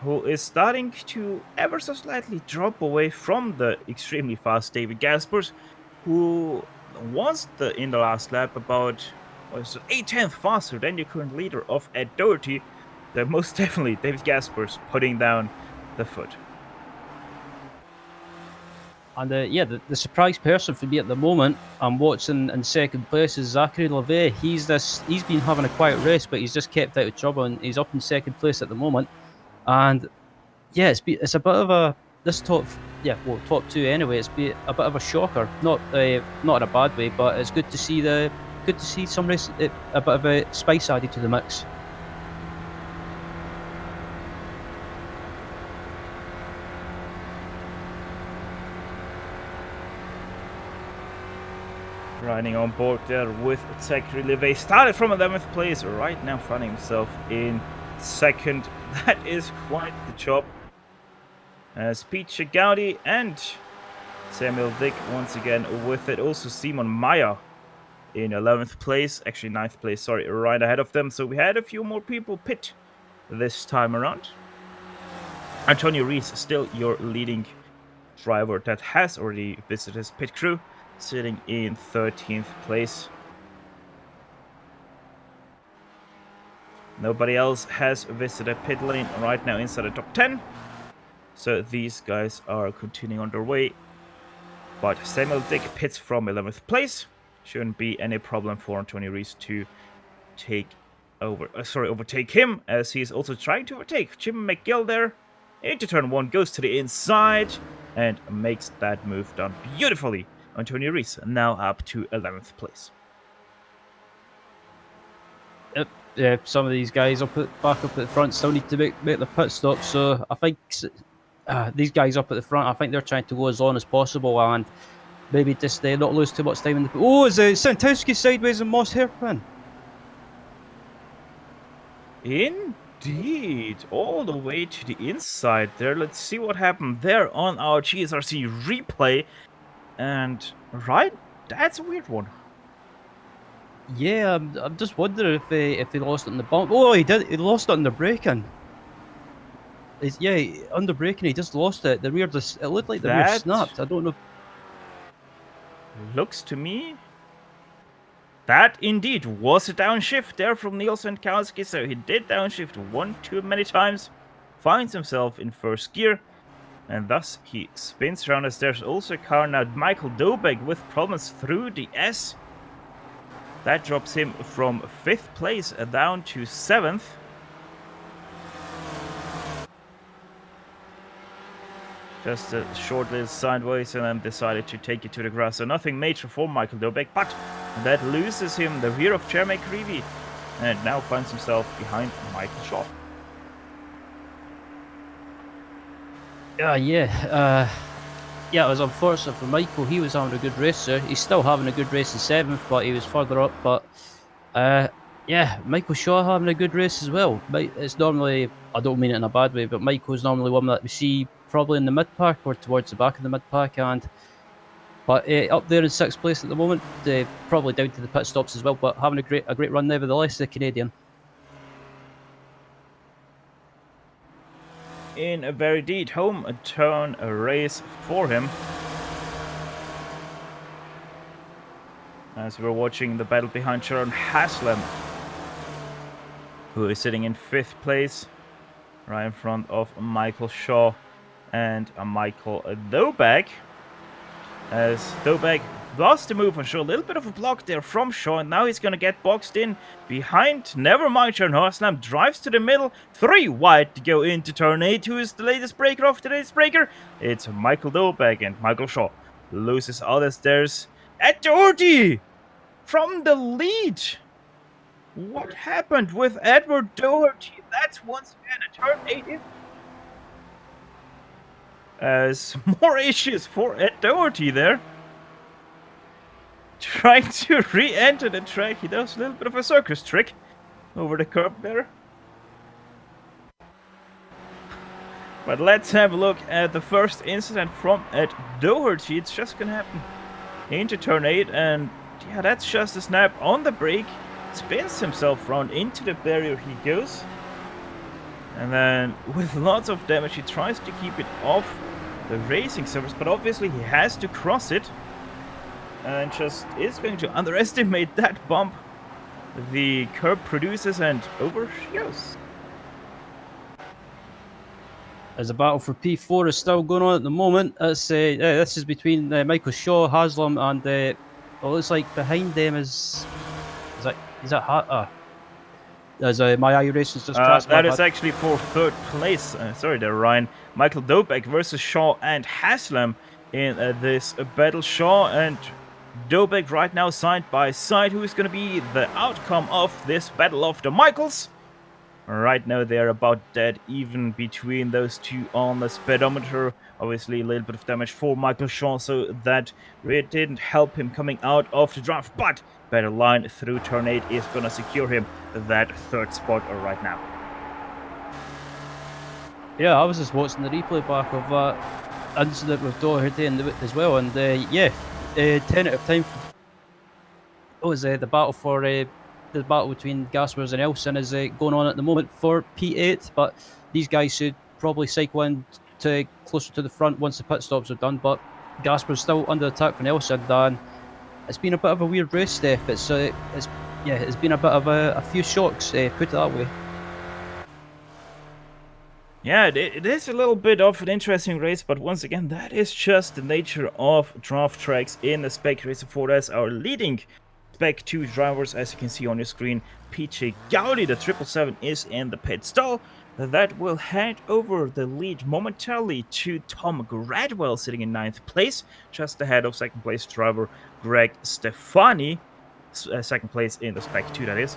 Speaker 2: who is starting to ever so slightly drop away from the extremely fast David Gaspers, who was in the last lap about 8/10 faster than the current leader of Ed Doherty. They're most definitely David Gaspers putting down the foot.
Speaker 4: And the surprise person for me at the moment, I'm watching in second place, is Zachary LeVay. He's been having a quiet race, but he's just kept out of trouble, and he's up in second place at the moment. And yeah, it's a bit of a top 2 anyway. It's been a bit of a shocker, not in a bad way, but it's good to see some race, a bit of a spice added to the mix.
Speaker 2: Riding on board there with Zachary LeVay, started from 11th place, right now finding himself in second. That is quite the job. As Peter Gowdy and Samuel Dick once again with it. Also Simon Meyer in 11th place, actually 9th place, sorry, right ahead of them. So we had a few more people pit this time around. Antonio Rees, still your leading driver that has already visited his pit crew, sitting in 13th place. Nobody else has visited pit lane right now inside the top 10. So these guys are continuing on their way. But Samuel Dick pits from 11th place. Shouldn't be any problem for Antonio Rees to overtake him, as he's also trying to overtake Jim McGill there. Into turn 1, goes to the inside and makes that move done beautifully. Antonio Rees now up to 11th place.
Speaker 4: Yep, some of these guys back up at the front still need to make the pit stop. So I think these guys up at the front, I think they're trying to go as long as possible and maybe just not lose too much time in the. Oh, is it Santowski sideways and Moss hairpin?
Speaker 2: Indeed, all the way to the inside there. Let's see what happened there on our GSRC replay. And right, that's a weird one.
Speaker 4: Yeah, I'm just wondering if they lost it in the bump. Oh, he did. He lost it under braking. Under braking, he just lost it. It looked like the rear snapped. I don't know.
Speaker 2: looks to me that indeed was a downshift there from Niels Kowski, so he did downshift one too many times, finds himself in first gear, and thus he spins around as there's also a car now, Michael Dobek, with problems through the S. That drops him from 5th place down to 7th. Just a short little sideways and then decided to take it to the grass. So nothing major for Michael Dobek, but that loses him the rear of Jeremy Creevy and now finds himself behind Michael Shaw.
Speaker 4: Yeah, it was unfortunate for Michael. He was having a good race there. He's still having a good race in 7th, but he was further up. But yeah, Michael Shaw having a good race as well. It's normally, I don't mean it in a bad way, but Michael's normally one that we see probably in the mid pack or towards the back of the mid pack, but up there in 6th place at the moment, probably down to the pit stops as well. But having a great run nevertheless, the Canadian.
Speaker 2: In a very deep home turn race for him. As we're watching the battle behind Sharon Haslam, who is sitting in 5th place, right in front of Michael Shaw and Michael Dobek. As Dobek lost the move on Shaw, a little bit of a block there from Shaw, and now he's going to get boxed in behind. Never mind, Sharon Haslam drives to the middle, 3 wide to go into turn 8. Who is the latest breaker of today's breaker? It's Michael Dobek, and Michael Shaw loses all as there's Ed Doherty from the lead. What happened with Edward Doherty? That's once again a turn 8 in. As more issues for Ed Doherty there. Trying to re-enter the track. He does a little bit of a circus trick over the curb there. But let's have a look at the first incident from Ed Doherty. It's just gonna happen into turn 8, and yeah, that's just a snap on the brake. Spins himself round into the barrier he goes. And then with lots of damage he tries to keep it off the racing surface, but obviously he has to cross it. And just is going to underestimate that bump the curb produces, and over she goes.
Speaker 4: As the battle for P4 is still going on at the moment, this is between Michael Shaw, Haslam, and it looks like behind them is that as my iRacing's just crashed.
Speaker 2: That is actually for 3rd place. Sorry there, Ryan. Michael Dobek versus Shaw and Haslam in this battle. Shaw and Dobek right now side by side. Who is going to be the outcome of this battle of the Michaels? Right now they're about dead even between those two on the speedometer. Obviously a little bit of damage for Michael Shaw, so that really didn't help him coming out of the draft, but better line through turn 8 is going to secure him that 3rd spot right now.
Speaker 4: Yeah, I was just watching the replay back of that incident with Doherty as well, and 10 out of 10. It was the battle for the battle between Gaspers and Elson is going on at the moment for P8, but these guys should probably cycle in to closer to the front once the pit stops are done. But Gasper's still under attack from Elson, and it's been a bit of a weird race, Steph. It's been a bit of a few shocks, put it that way.
Speaker 2: Yeah, it is a little bit of an interesting race, but once again, that is just the nature of draft tracks in the Spec Racer 4. As our leading Spec 2 drivers, as you can see on your screen, PJ Gowdy, the 777, is in the pit stall. That will hand over the lead momentarily to Tom Gradwell, sitting in 9th place, just ahead of 2nd place driver Greg Stefani, 2nd place in the Spec 2, that is.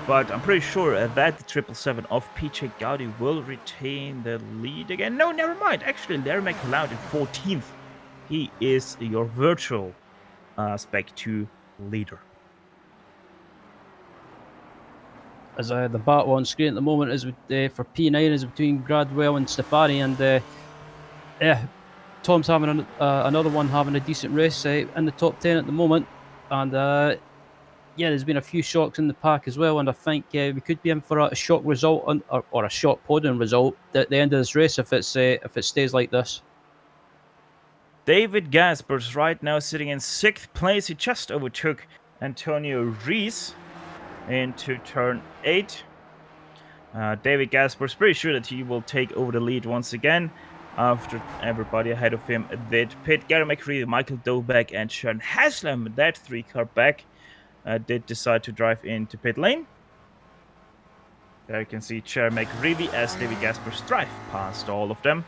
Speaker 2: But I'm pretty sure that the 777 of PJ Gowdy will retain the lead again. No, never mind. Actually, Larry McLeod in 14th. He is your virtual Spec 2 leader.
Speaker 4: As the battle on screen at the moment is for P9 is between Gradwell and Stefani, and Tom's having another one having a decent race in the top 10 at the moment, and there's been a few shocks in the pack as well, and I think we could be in for a shock result or a shock podium result at the end of this race if it stays like this.
Speaker 2: David Gaspers right now sitting in 6th place. He just overtook Antonio Rees into turn 8. David Gaspers pretty sure that he will take over the lead once again after everybody ahead of him did pit. Gary McCreevy, Michael Dobeck, and Sean Haslam, that 3-car back, did decide to drive into pit lane. There you can see Chair McCreevy as David Gaspers drive past all of them.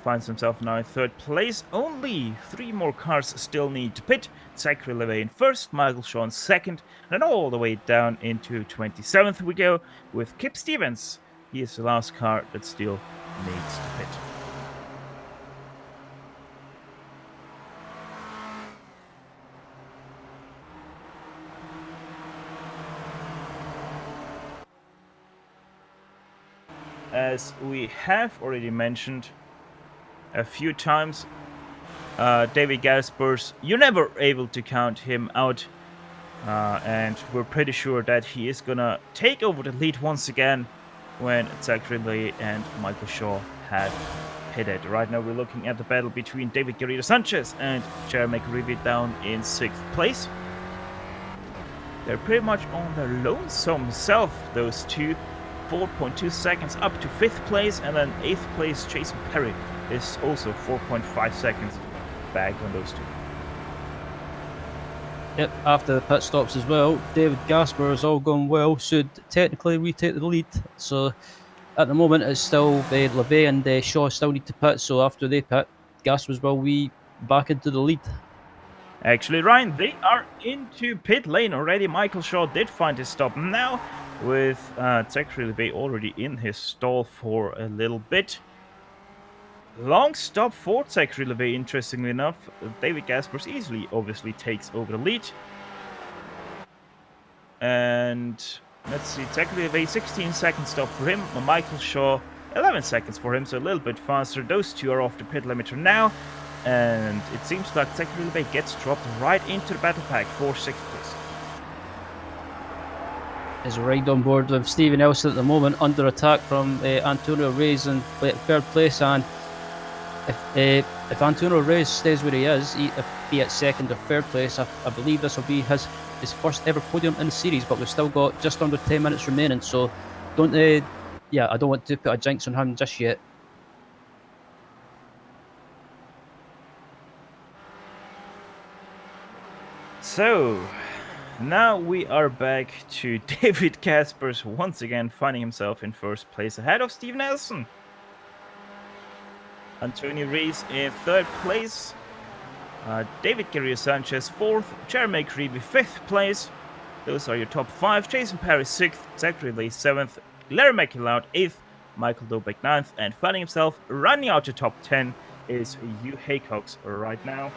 Speaker 2: Finds himself now in 3rd place. Only 3 more cars still need to pit. Zachary Levay in 1st, Michael Shaw in 2nd, and then all the way down into 27th we go with Kip Stevens. He is the last car that still needs to pit. As we have already mentioned a few times, David Gaspers, you're never able to count him out, and we're pretty sure that he is gonna take over the lead once again when Zach Ridley and Michael Shaw have pitted. Right now we're looking at the battle between David Guerrero Sanchez and Jeremy McCreevy down in 6th place. They're pretty much on their lonesome self, those two. 4.2 seconds up to 5th place, and then 8th place Jason Perry is also 4.5 seconds back on those two.
Speaker 4: Yep, after the pit stops as well, David Gasper has all gone well, should technically retake the lead. So at the moment it's still LeVay and Shaw still need to pit, so after they pit, Gasper's will be back into the lead.
Speaker 2: Actually, Ryan, they are into pit lane already. Michael Shaw did find his stop now, with Zachary LeVay already in his stall for a little bit. Long stop for Zachary LeVay, interestingly enough. David Gaspers easily, obviously, takes over the lead. And let's see, Zachary LeVay, 16 second stop for him. Michael Shaw, 11 seconds for him, so a little bit faster. Those two are off the pit limiter now. And it seems like Zachary LeVay gets dropped right into the battle pack for 6th place.
Speaker 4: Is right on board with Stephen Elson at the moment, under attack from Antonio Reyes in 3rd place, and if Antonio Reyes stays where he is, if be at 2nd or 3rd place, I believe this will be his first ever podium in the series, but we've still got just under 10 minutes remaining, so I don't want to put a jinx on him just yet.
Speaker 2: So now we are back to David Gaspers once again finding himself in 1st place ahead of Steve Nelson. Antonio Rees in 3rd place. David Guerrero Sanchez 4th. Jeremy McCreevy 5th place. Those are your top 5. Jason Perry 6th. Zachary Lee 7th. Larry McLeod 8th. Michael Dobeck 9th. And finding himself running out to top 10 is Hugh Haycox right now.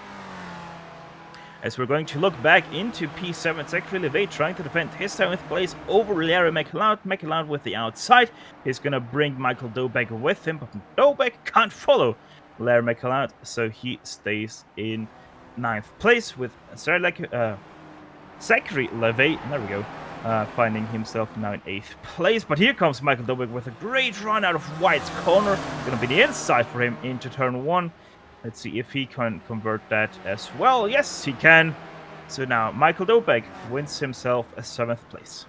Speaker 2: As we're going to look back into P7, Zachary LeVay trying to defend his 7th place over Larry McLeod. McLeod with the outside. He's going to bring Michael Dobeck with him, but Dobeck can't follow Larry McLeod, so he stays in 9th place with Zachary LeVay. There we go. Finding himself now in 8th place. But here comes Michael Dobeck with a great run out of White's corner. Going to be the inside for him into turn 1. Let's see if he can convert that as well. Yes, he can. So now Michael Dobeck wins himself a 7th place.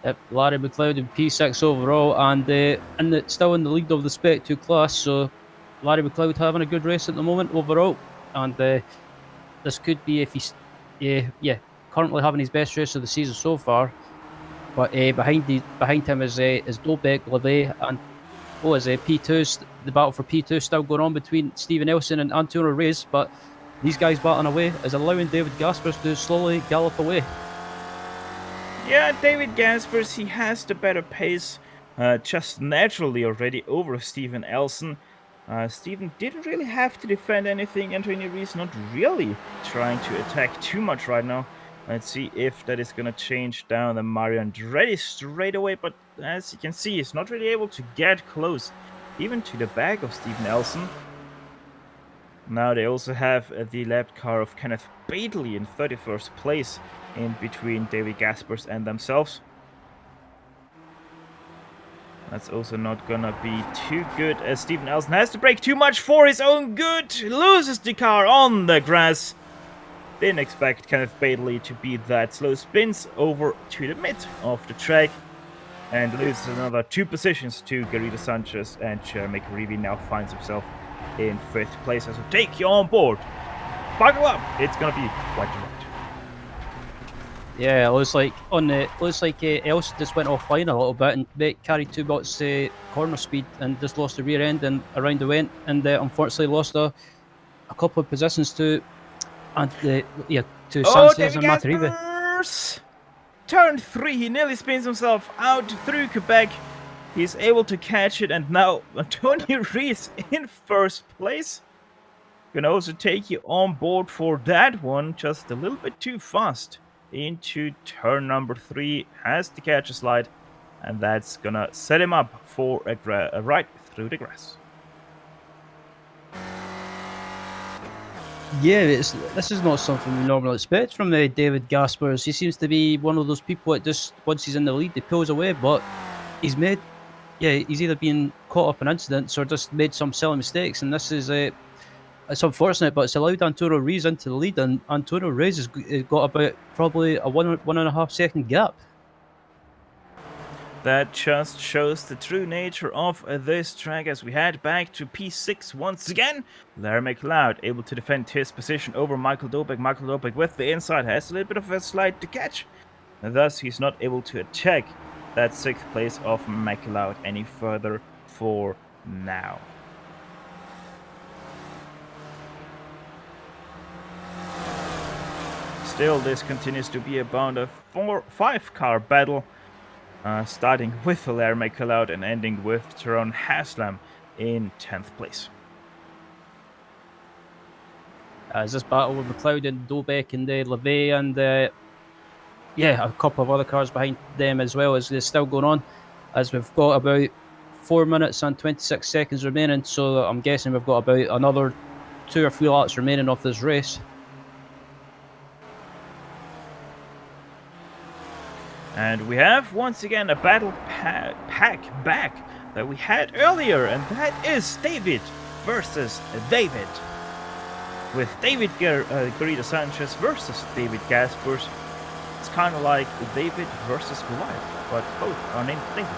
Speaker 4: Yep, Larry McLeod in P6 overall, and still in the lead of the Spec 2 class. So Larry McLeod having a good race at the moment overall, and this could be if he's currently having his best race of the season so far. But behind him is Dobeck, LeVay, and is P2. The battle for P2 still going on between Stephen Elson and Antonio Reyes, but these guys battling away is allowing David Gaspers to slowly gallop away.
Speaker 2: Yeah, David Gaspers, he has the better pace, just naturally already over Stephen Elson. Stephen didn't really have to defend anything. Antonio Reyes not really trying to attack too much right now. Let's see if that is going to change down the Mario Andretti straight away, but as you can see, he's not really able to get close, even to the back of Stephen Elson. Now they also have the lap car of Kenneth Batley in 31st place in between David Gaspers and themselves. That's also not gonna be too good, as Steven Elson has to brake too much for his own good. Loses the car on the grass. Didn't expect Kenneth Bailey to be that slow. Spins over to the mid of the track and loses another 2 positions to Garrido Sanchez, and Jeremy Carivi now finds himself in 5th place. So take you on board. Buckle up. It's gonna be quite a ride.
Speaker 4: Yeah, it looks like Elson just went offline a little bit and carried 2 knots corner speed and just lost the rear end and around the went, and unfortunately lost a couple of positions to Sanchez and Matarive.
Speaker 2: Gaspers! Turn 3, he nearly spins himself out through Quebec. He's able to catch it, and now Antonio Rees in 1st place. Can also take you on board for that one, just a little bit too fast into turn number 3, has to catch a slide, and that's gonna set him up for a ride through the grass.
Speaker 4: Yeah, this is not something we normally expect from David Gaspers. He seems to be one of those people that just, once he's in the lead, he pulls away, but he's either been caught up in incidents or just made some silly mistakes, and this is it's unfortunate, but it's allowed Antonio Rees into the lead, and Antonio Rees has got about probably a 1.5 second gap.
Speaker 2: That just shows the true nature of this track as we head back to P6 once again. Larry McLeod able to defend his position over Michael Dobek. Michael Dobek with the inside has a little bit of a slide to catch, and thus he's not able to attack that 6th place of McLeod any further for now. Still, this continues to be about a 4-5 car battle, starting with Larry McLeod and ending with Tyrone Haslam in 10th place.
Speaker 4: As this battle with McLeod and Dobek and LeVay and a couple of other cars behind them as well is still going on, as we've got about 4 minutes and 26 seconds remaining, so I'm guessing we've got about another 2 or 3 laps remaining of this race.
Speaker 2: And we have once again a battle pack back that we had earlier, and that is David versus David. With David Garrido Sanchez versus David Gaspers. It's kind of like David versus Goliath, but both are named David.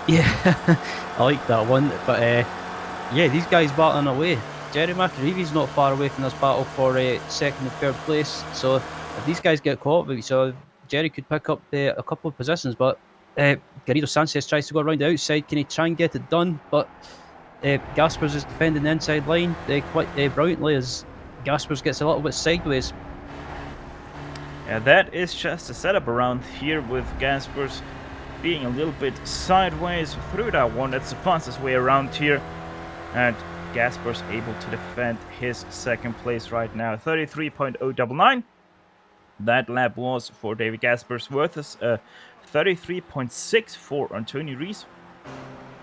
Speaker 4: Yeah, I like that one, but these guys battling away. Jerry McAreevy's not far away from this battle for 2nd and 3rd place, so if these guys get caught with each other, Jerry could pick up a couple of positions, but Garrido Sanchez tries to go around the outside. Can he try and get it done? But Gaspers is defending the inside line quite brilliantly, as Gaspers gets a little bit sideways.
Speaker 2: Yeah, that is just a setup around here with Gaspers being a little bit sideways through that one. That's the fastest way around here, and Gaspers able to defend his 2nd place right now, 33.099. That lap was for David Gaspers versus 33.6 for Antonio Rees.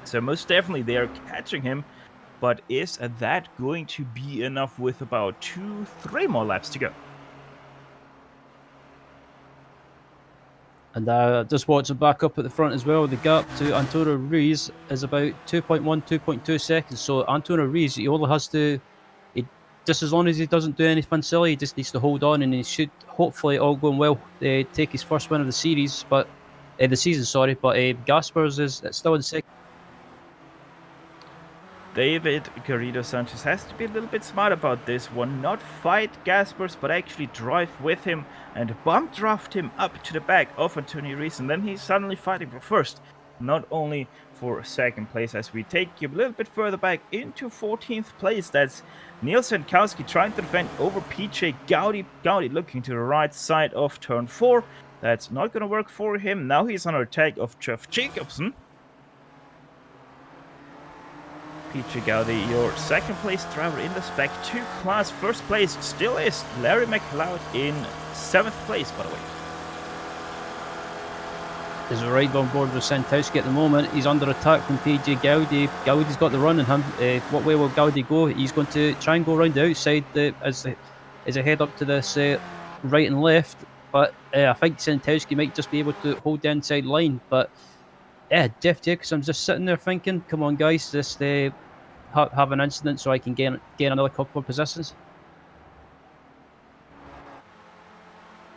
Speaker 2: So most definitely they are catching him, but is that going to be enough with about 2-3 more laps to go?
Speaker 4: And just watching back up at the front as well, the gap to Antonio Rees is about 2.1, 2.2 seconds. So Antonio Rees, he only has to, just as long as he doesn't do anything silly, he just needs to hold on, and he should, hopefully all going well, take his first win of the series, but the season, sorry. But Gaspers is still in 2nd.
Speaker 2: David Garrido Sanchez has to be a little bit smart about this one, not fight Gaspers, but actually drive with him and bump draft him up to the back of Antonio Rees, and then he's suddenly fighting for 1st, not only for 2nd place, as we take you a little bit further back into 14th place. That's Neil Senkowski trying to defend over PJ Gowdy. Gowdy looking to the right side of turn 4. That's not going to work for him. Now he's under attack of Jeff Jacobson. PJ Gowdy, your 2nd place driver in the Spec 2 class. 1st place still is Larry McLeod in 7th place, by the way.
Speaker 4: Is right on board with Santowski at the moment. He's under attack from PJ Gowdy. Gowdy's got the run in him. What way will Gowdy go? He's going to try and go around the outside as I head up to this right and left. But I think Santowski might just be able to hold the inside line. But Yeah, definitely. Because I'm just sitting there thinking, come on, guys, just have an incident so I can gain another couple of positions.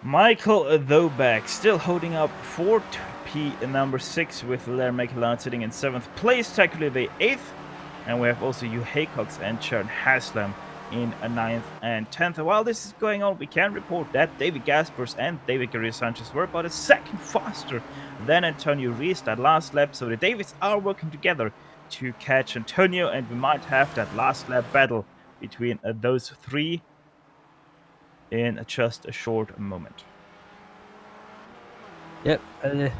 Speaker 2: Michael Thoback still holding up 4P number 6 with Lair McLeod sitting in 7th place, technically the 8th. And we have also Hugh Haycox and Sharon Haslam in 9th and 10th. While this is going on, we can report that David Gaspers and David Guerrero Sanchez were about a second faster than Antonio Rees that last lap. So the Davids are working together to catch Antonio, and we might have that last lap battle between those three in just a short moment.
Speaker 4: Yep. The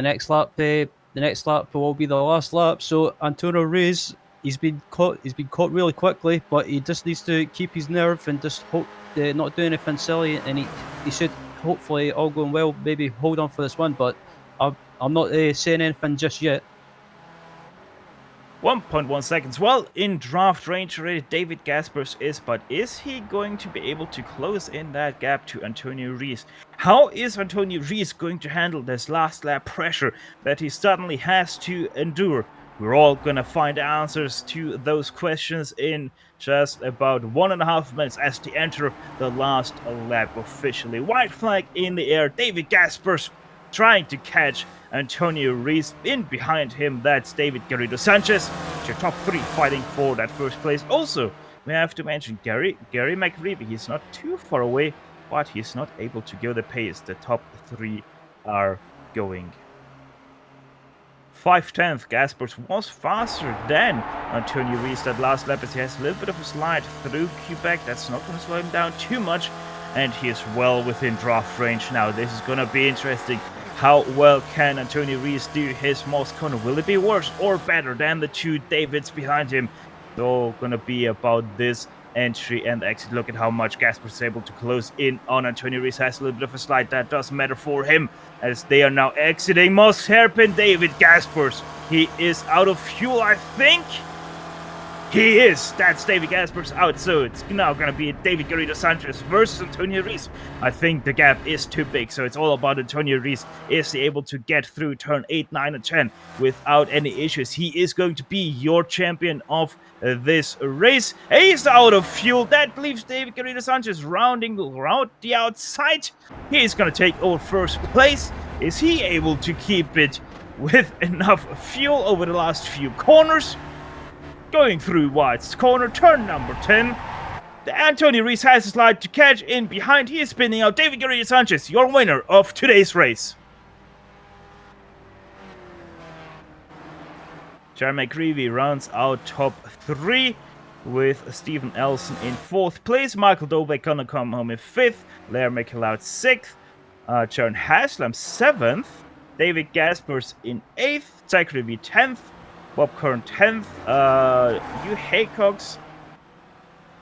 Speaker 4: next lap. The next lap will be the last lap. So Antonio Reis, he's been caught really quickly, but he just needs to keep his nerve and just hope not do anything silly, and he should hopefully, all going well, maybe hold on for this one. But I'm not saying anything just yet.
Speaker 2: 1.1 seconds. Well, in draft range already, David Gaspers is, but is he going to be able to close in that gap to Antonio Rees? How is Antonio Rees going to handle this last lap pressure that he suddenly has to endure? We're all gonna find answers to those questions in just about 1.5 minutes as they enter the last lap officially. White flag in the air. David Gaspers trying to catch Antonio Rees. In behind him, that's David Guerrero Sanchez. Your top 3 fighting for that first place. Also, we have to mention Gary McReevy. He's not too far away, but he's not able to go the pace the top 3 are going. 5/10, Gaspers was faster than Antonio Rees that last lap, as he has a little bit of a slide through Quebec. That's not going to slow him down too much, and he is well within draft range now. This is going to be interesting. How well can Antonio Rees do his most corner? Will it be worse or better than the 2 Davids behind him? It's all going to be about this entry and exit. Look at how much Gaspers is able to close in on Antonio Rees. Has a little bit of a slide. That doesn't matter for him, as they are now exiting. Most hairpin David Gaspers. He is out of fuel, I think. He is. That's David Gaspers out. So it's now going to be David Guerrero Sanchez versus Antonio Rees. I think the gap is too big. So it's all about Antonio Rees. Is he able to get through turn 8, 9, and 10 without any issues? He is going to be your champion of this race. He's out of fuel. That leaves David Guerrero Sanchez rounding around the outside. He's going to take over first place. Is he able to keep it with enough fuel over the last few corners? Going through White's corner, turn number 10. The Antonio Rees has a slide to catch in behind. He is spinning out David Guerrero Sanchez, your winner of today's race. Jeremy McGreevy rounds out top 3 with Stephen Elson in 4th place. Michael Dobek gonna come home in 5th. Lair McLeod 6th. Sharon Haslam 7th. David Gaspers in 8th. Zach Revy 10th. Bob Kern 10th, Hugh Haycox.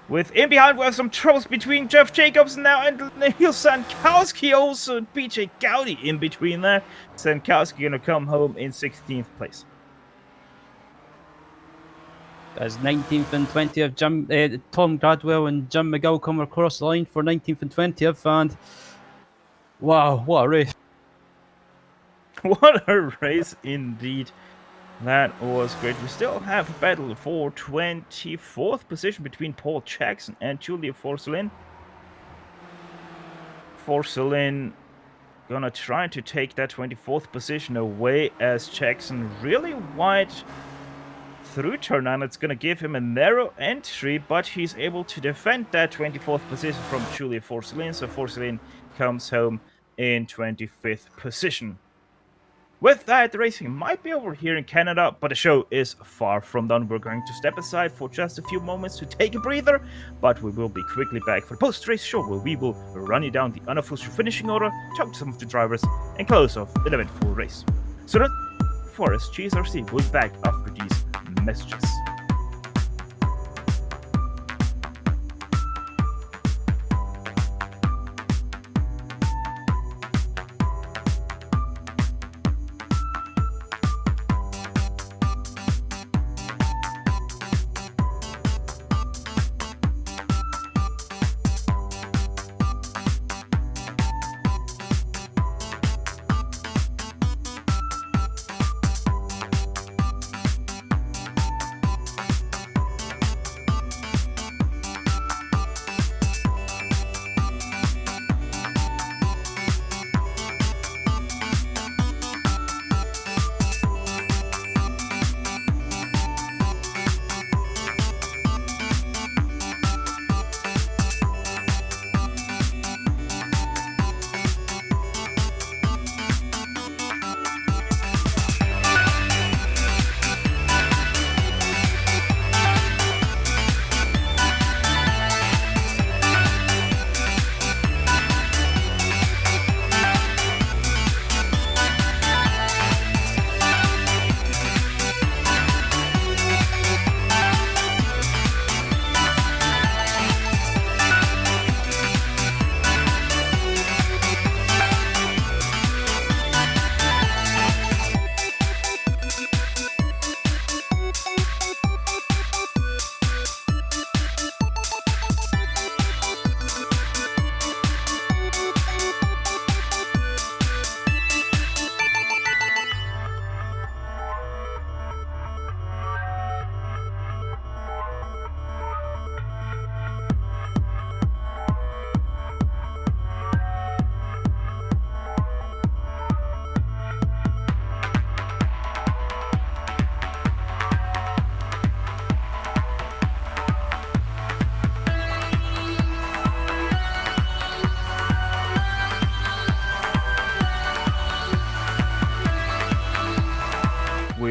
Speaker 2: With in behind, we have some troubles between Jeff Jacobs now and Neil Sankowski, also BJ Gowdy in between there. Sankowski gonna come home in 16th place.
Speaker 4: As 19th and 20th, Tom Gradwell and Jim McGill come across the line for 19th and 20th, and wow, what a race!
Speaker 2: What a race indeed. That was great. We still have a battle for 24th position between Paul Jackson and Julia Forcelin. Forcelin gonna try to take that 24th position away, as Jackson really wide through turn 9. It's gonna give him a narrow entry, but he's able to defend that 24th position from Julia Forcelin. So Forcelin comes home in 25th position. With that, the racing might be over here in Canada, but the show is far from done. We're going to step aside for just a few moments to take a breather, but we will be quickly back for the post-race show, where we will run you down the unofficial finishing order, talk to some of the drivers, and close off the eventful race. So that, for us, GSRC will be back after these messages.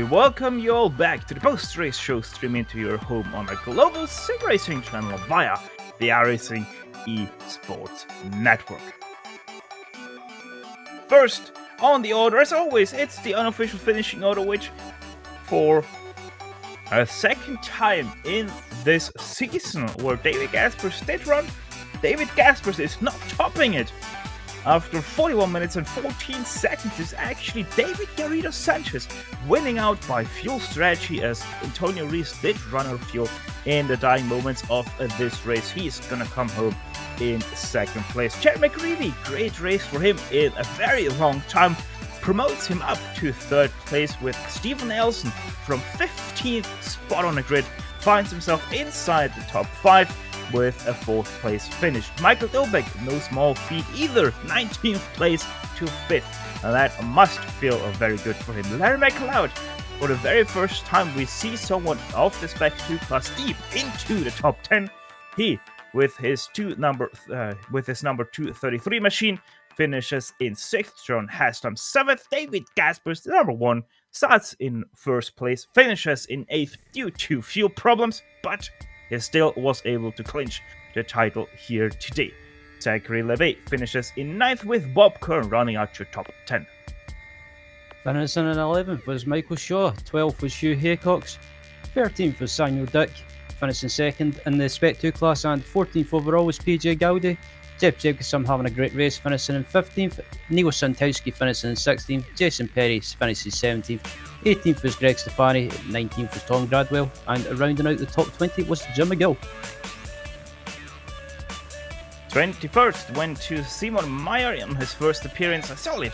Speaker 2: welcome you all back to the post-race show streaming to your home on the Global SimRacing Channel via the iRacing eSports Network. First on the order, as always, it's the unofficial finishing order, which for a second time in this season where David Gaspers did run, David Gaspers is not topping it. After 41 minutes and 14 seconds, is actually David Garrido Sanchez winning out by fuel strategy, as Antonio Rees did run out of fuel in the dying moments of this race. He's gonna come home in second place. Chad McGreevy, great race for him in a very long time, promotes him up to third place, with Stephen Nelson from 15th spot on the grid finds himself inside the top 5 with a 4th place finish. Michael Dobek, no small feat either, 19th place to 5th, and that must feel very good for him. Larry McLeod, for the very first time we see someone of the Spec 2 class deep into the top 10. He, with his number 233 machine, finishes in 6th. John Haslam 7th. David Gaspers, the number 1, starts in 1st place, finishes in 8th due to fuel problems, but he still was able to clinch the title here today. Zachary Levay finishes in 9th, with Bob Kern running out your top 10.
Speaker 4: Finishing in 11th was Michael Shaw, 12th was Hugh Haycox, 13th was Samuel Dick, finishing 2nd in the Spec 2 class, and 14th overall was PJ Gowdy. Jeff Jacobson having a great race, finishing in 15th. Neil Santowski finishing in 16th. Jason Perry finishes 17th. 18th was Greg Stefani. 19th was Tom Gradwell. And rounding out the top 20 was Jim McGill.
Speaker 2: 21st went to Simon Meyer in his first appearance. A solid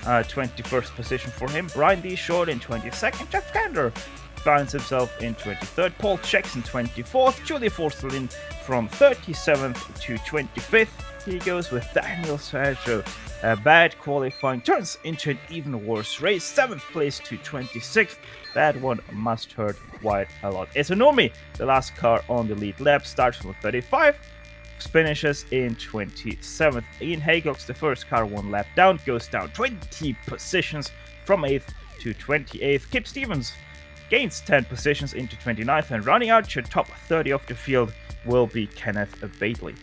Speaker 2: 21st position for him. Brian D. Short in 22nd. Jeff Gander finds himself in 23rd. Paul Jackson 24th. Julie Forstelin from 37th to 25th. He goes with Daniel Sergio. A bad qualifying turns into an even worse race. 7th place to 26th. That one must hurt quite a lot. Esonomi, the last car on the lead lap, starts from 35, finishes in 27th. Ian Haycox, the first car one lap down, goes down 20 positions from 8th to 28th. Kip Stevens gains 10 positions into 29th, and running out your top 30 of the field will be Kenneth Bately.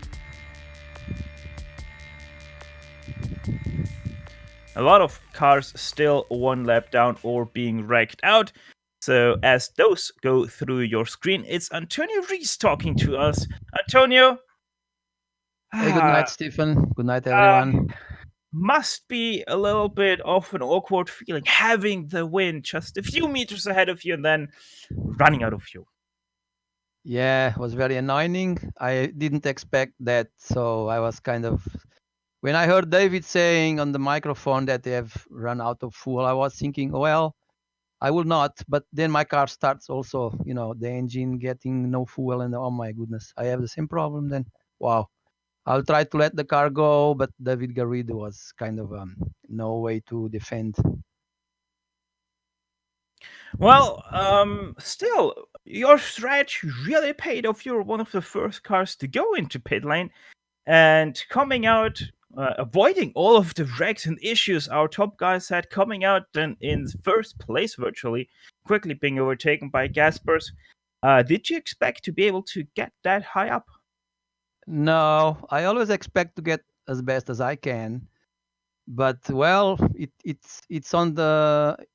Speaker 2: A lot of cars still one lap down or being wrecked out. So as those go through your screen, it's Antonio Rees talking to us. Antonio.
Speaker 5: Hey, good night, Stephen. Good night, everyone.
Speaker 2: Must be a little bit of an awkward feeling having the win just a few meters ahead of you and then running out of fuel.
Speaker 5: Yeah, it was very annoying. I didn't expect that, so I was kind of... When I heard David saying on the microphone that they have run out of fuel, I was thinking, well, I will not. But then my car starts also, the engine getting no fuel, and oh my goodness, I have the same problem then. Wow. I'll try to let the car go, but David Garrido was kind of no way to defend.
Speaker 2: Well, still, your strategy really paid off. You were one of the first cars to go into pit lane, and coming out, avoiding all of the wrecks and issues our top guys had, coming out then in first place virtually, quickly being overtaken by Gaspers. Did you expect to be able to get that high up?
Speaker 5: No, I always expect to get as best as I can, but well, it's on the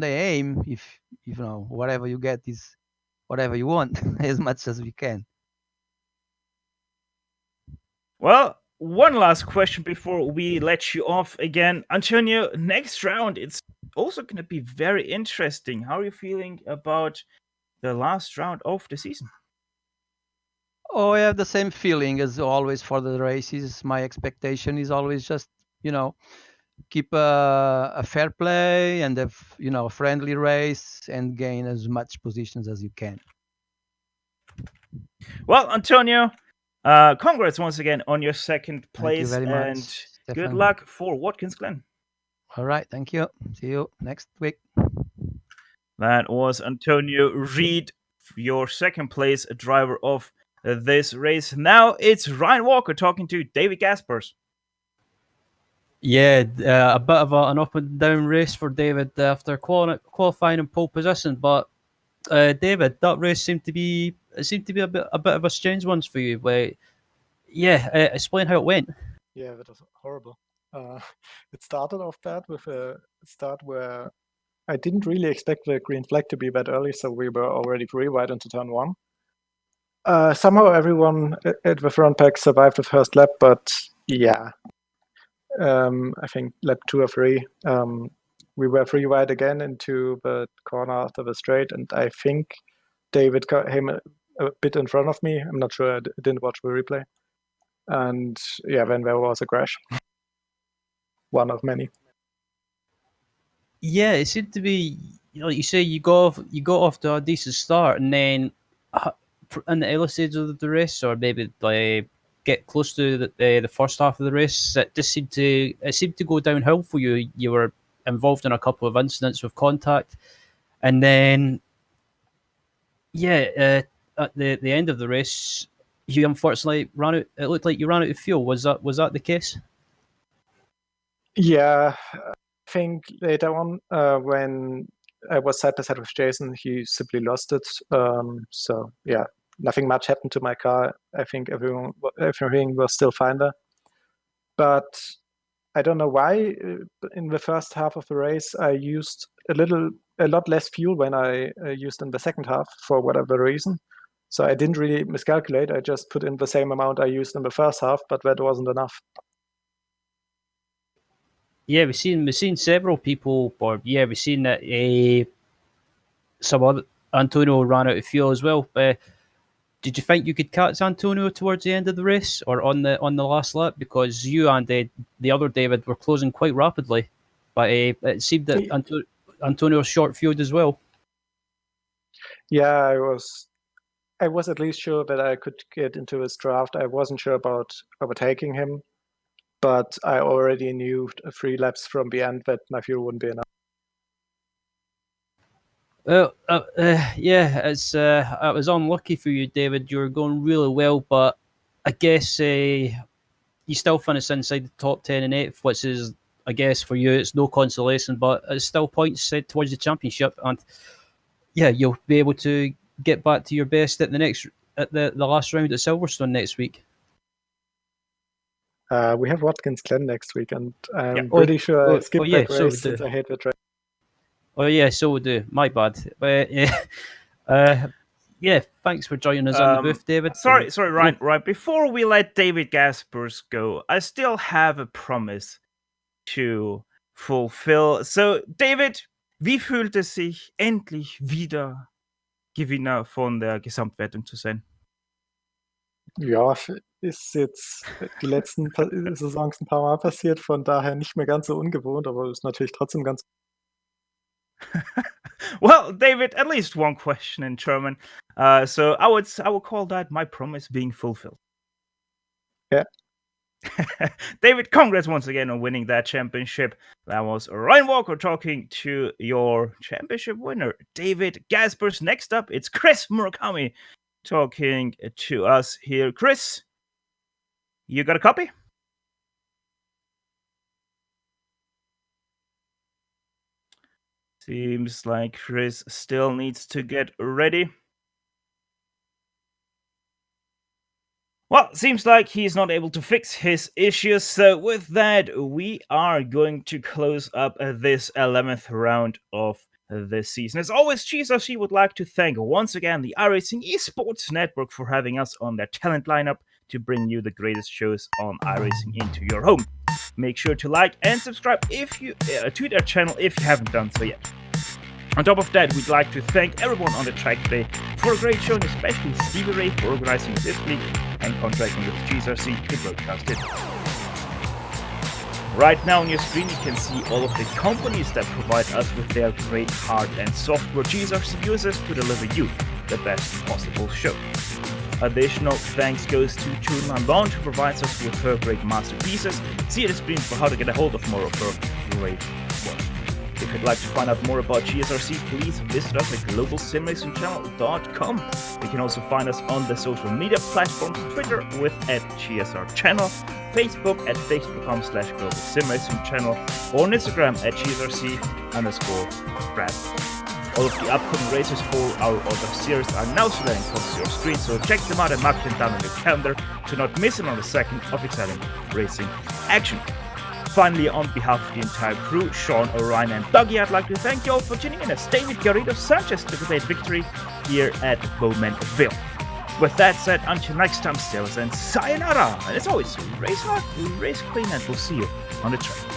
Speaker 5: aim. If whatever you get is whatever you want, as much as we can.
Speaker 2: Well, one last question before we let you off again, Antonio. Next round, it's also going to be very interesting. How are you feeling about the last round of the season?
Speaker 5: Oh, I have the same feeling as always for the races. My expectation is always just, keep a fair play and a friendly race and gain as much positions as you can.
Speaker 2: Well, Antonio, congrats once again on your second place.
Speaker 5: Thank you very
Speaker 2: and
Speaker 5: much,
Speaker 2: good
Speaker 5: Stefan.
Speaker 2: luck for Watkins Glen.
Speaker 5: All right, thank you. See you next week.
Speaker 2: That was Antonio Reed, your second place driver of this race. Now it's Ryan Walker talking to David Gaspers.
Speaker 4: Yeah, a bit of an up and down race for David after qualifying in pole position. But David, that race seemed to be a bit of a strange one for you. Explain how it went.
Speaker 6: Yeah, that was horrible. It started off bad with a start where I didn't really expect the green flag to be that early, so we were already free right into turn one. Somehow everyone at the front pack survived the first lap, but yeah, I think lap 2 or 3, we were free wide again into the corner after the straight, and I think David came a bit in front of me. I'm not sure, I didn't watch the replay. And yeah, then there was a crash. One of many.
Speaker 4: Yeah, it seemed to be, like you say, you got off to a decent start, and then in the early stages of the race, or maybe like get close to the first half of the race, it seemed to go downhill for you. You were involved in a couple of incidents with contact, and then at the end of the race, you unfortunately ran out. It looked like you ran out of fuel. Was that the case?
Speaker 6: Yeah, I think later on, when I was side by side with Jason, he simply lost it. So yeah, nothing much happened to my car. I think everything was still fine there. But I don't know why in the first half of the race I used a lot less fuel when I used in the second half for whatever reason. So I didn't really miscalculate. I just put in the same amount I used in the first half, but that wasn't enough.
Speaker 4: Yeah, we've seen several people, or yeah, we've seen that some other Antonio ran out of fuel as well. Did you think you could catch Antonio towards the end of the race or on the last lap? Because you and the other David were closing quite rapidly, but it seemed that Antonio was short fueled as well.
Speaker 6: Yeah, I was at least sure that I could get into his draft. I wasn't sure about overtaking him, but I already knew 3 laps from the end that my fuel wouldn't be enough.
Speaker 4: Well, it was unlucky for you, David. You were going really well, but I guess you still finished inside the top 10 and 8th, which is, I guess, for you, it's no consolation, but it's still points towards the championship, and yeah, you'll be able to get back to your best at the last round at Silverstone next week.
Speaker 6: We have Watkins Glen next week, and I'm pretty sure I skipped that race since I hate the track.
Speaker 4: Oh yeah, so we do. My bad. But thanks for joining us on the booth, David.
Speaker 2: Sorry, Ryan. Before we let David Gaspers go, I still have a promise to fulfill. So, David, wie fühlt es sich endlich wieder Gewinner von der Gesamtwertung zu sein?
Speaker 6: Ja, ist jetzt die letzten Saisons ein paar Mal passiert, von daher nicht mehr ganz so ungewohnt, aber ist natürlich trotzdem ganz.
Speaker 2: Well, David, at least one question in German. So I would call that my promise being fulfilled.
Speaker 6: Yeah.
Speaker 2: David, congrats once again on winning that championship. That was Ryan Walker talking to your championship winner, David Gaspers. Next up, it's Chris Murakami talking to us here. Chris, you got a copy? Seems like Chris still needs to get ready. Well, seems like he's not able to fix his issues, so with that, we are going to close up this 11th round of this season. As always, GSRC would like to thank once again the iRacing Esports Network for having us on their talent lineup to bring you the greatest shows on iRacing into your home. Make sure to like and subscribe if you to their channel if you haven't done so yet. On top of that, we'd like to thank everyone on the track today for a great show, and especially Stevie Ray for organizing this week and contracting with GSRC to broadcast it. Right now on your screen, you can see all of the companies that provide us with their great hard and software GSRC uses to deliver you the best possible show. Additional thanks goes to June Lambon, who provides us with her great masterpieces. See the screen for how to get a hold of more of her great work. If you'd like to find out more about GSRC, please visit us at globalsimracingchannel.com. You can also find us on the social media platforms, Twitter with @GSR Channel, Facebook at facebook.com/Global SimRacing Channel or on Instagram at GSRC_Brad. All of the upcoming races for our other series are now sliding across your screen, so check them out and mark them down on your calendar to not miss another second of exciting racing action. Finally, on behalf of the entire crew, Sean, Orion, and Dougie, I'd like to thank you all for tuning in as David Garrido Sanchez took a great victory here at Bowmanville. With that said, until next time, Steelers, and sayonara! And as always, race hard, race clean, and we'll see you on the track.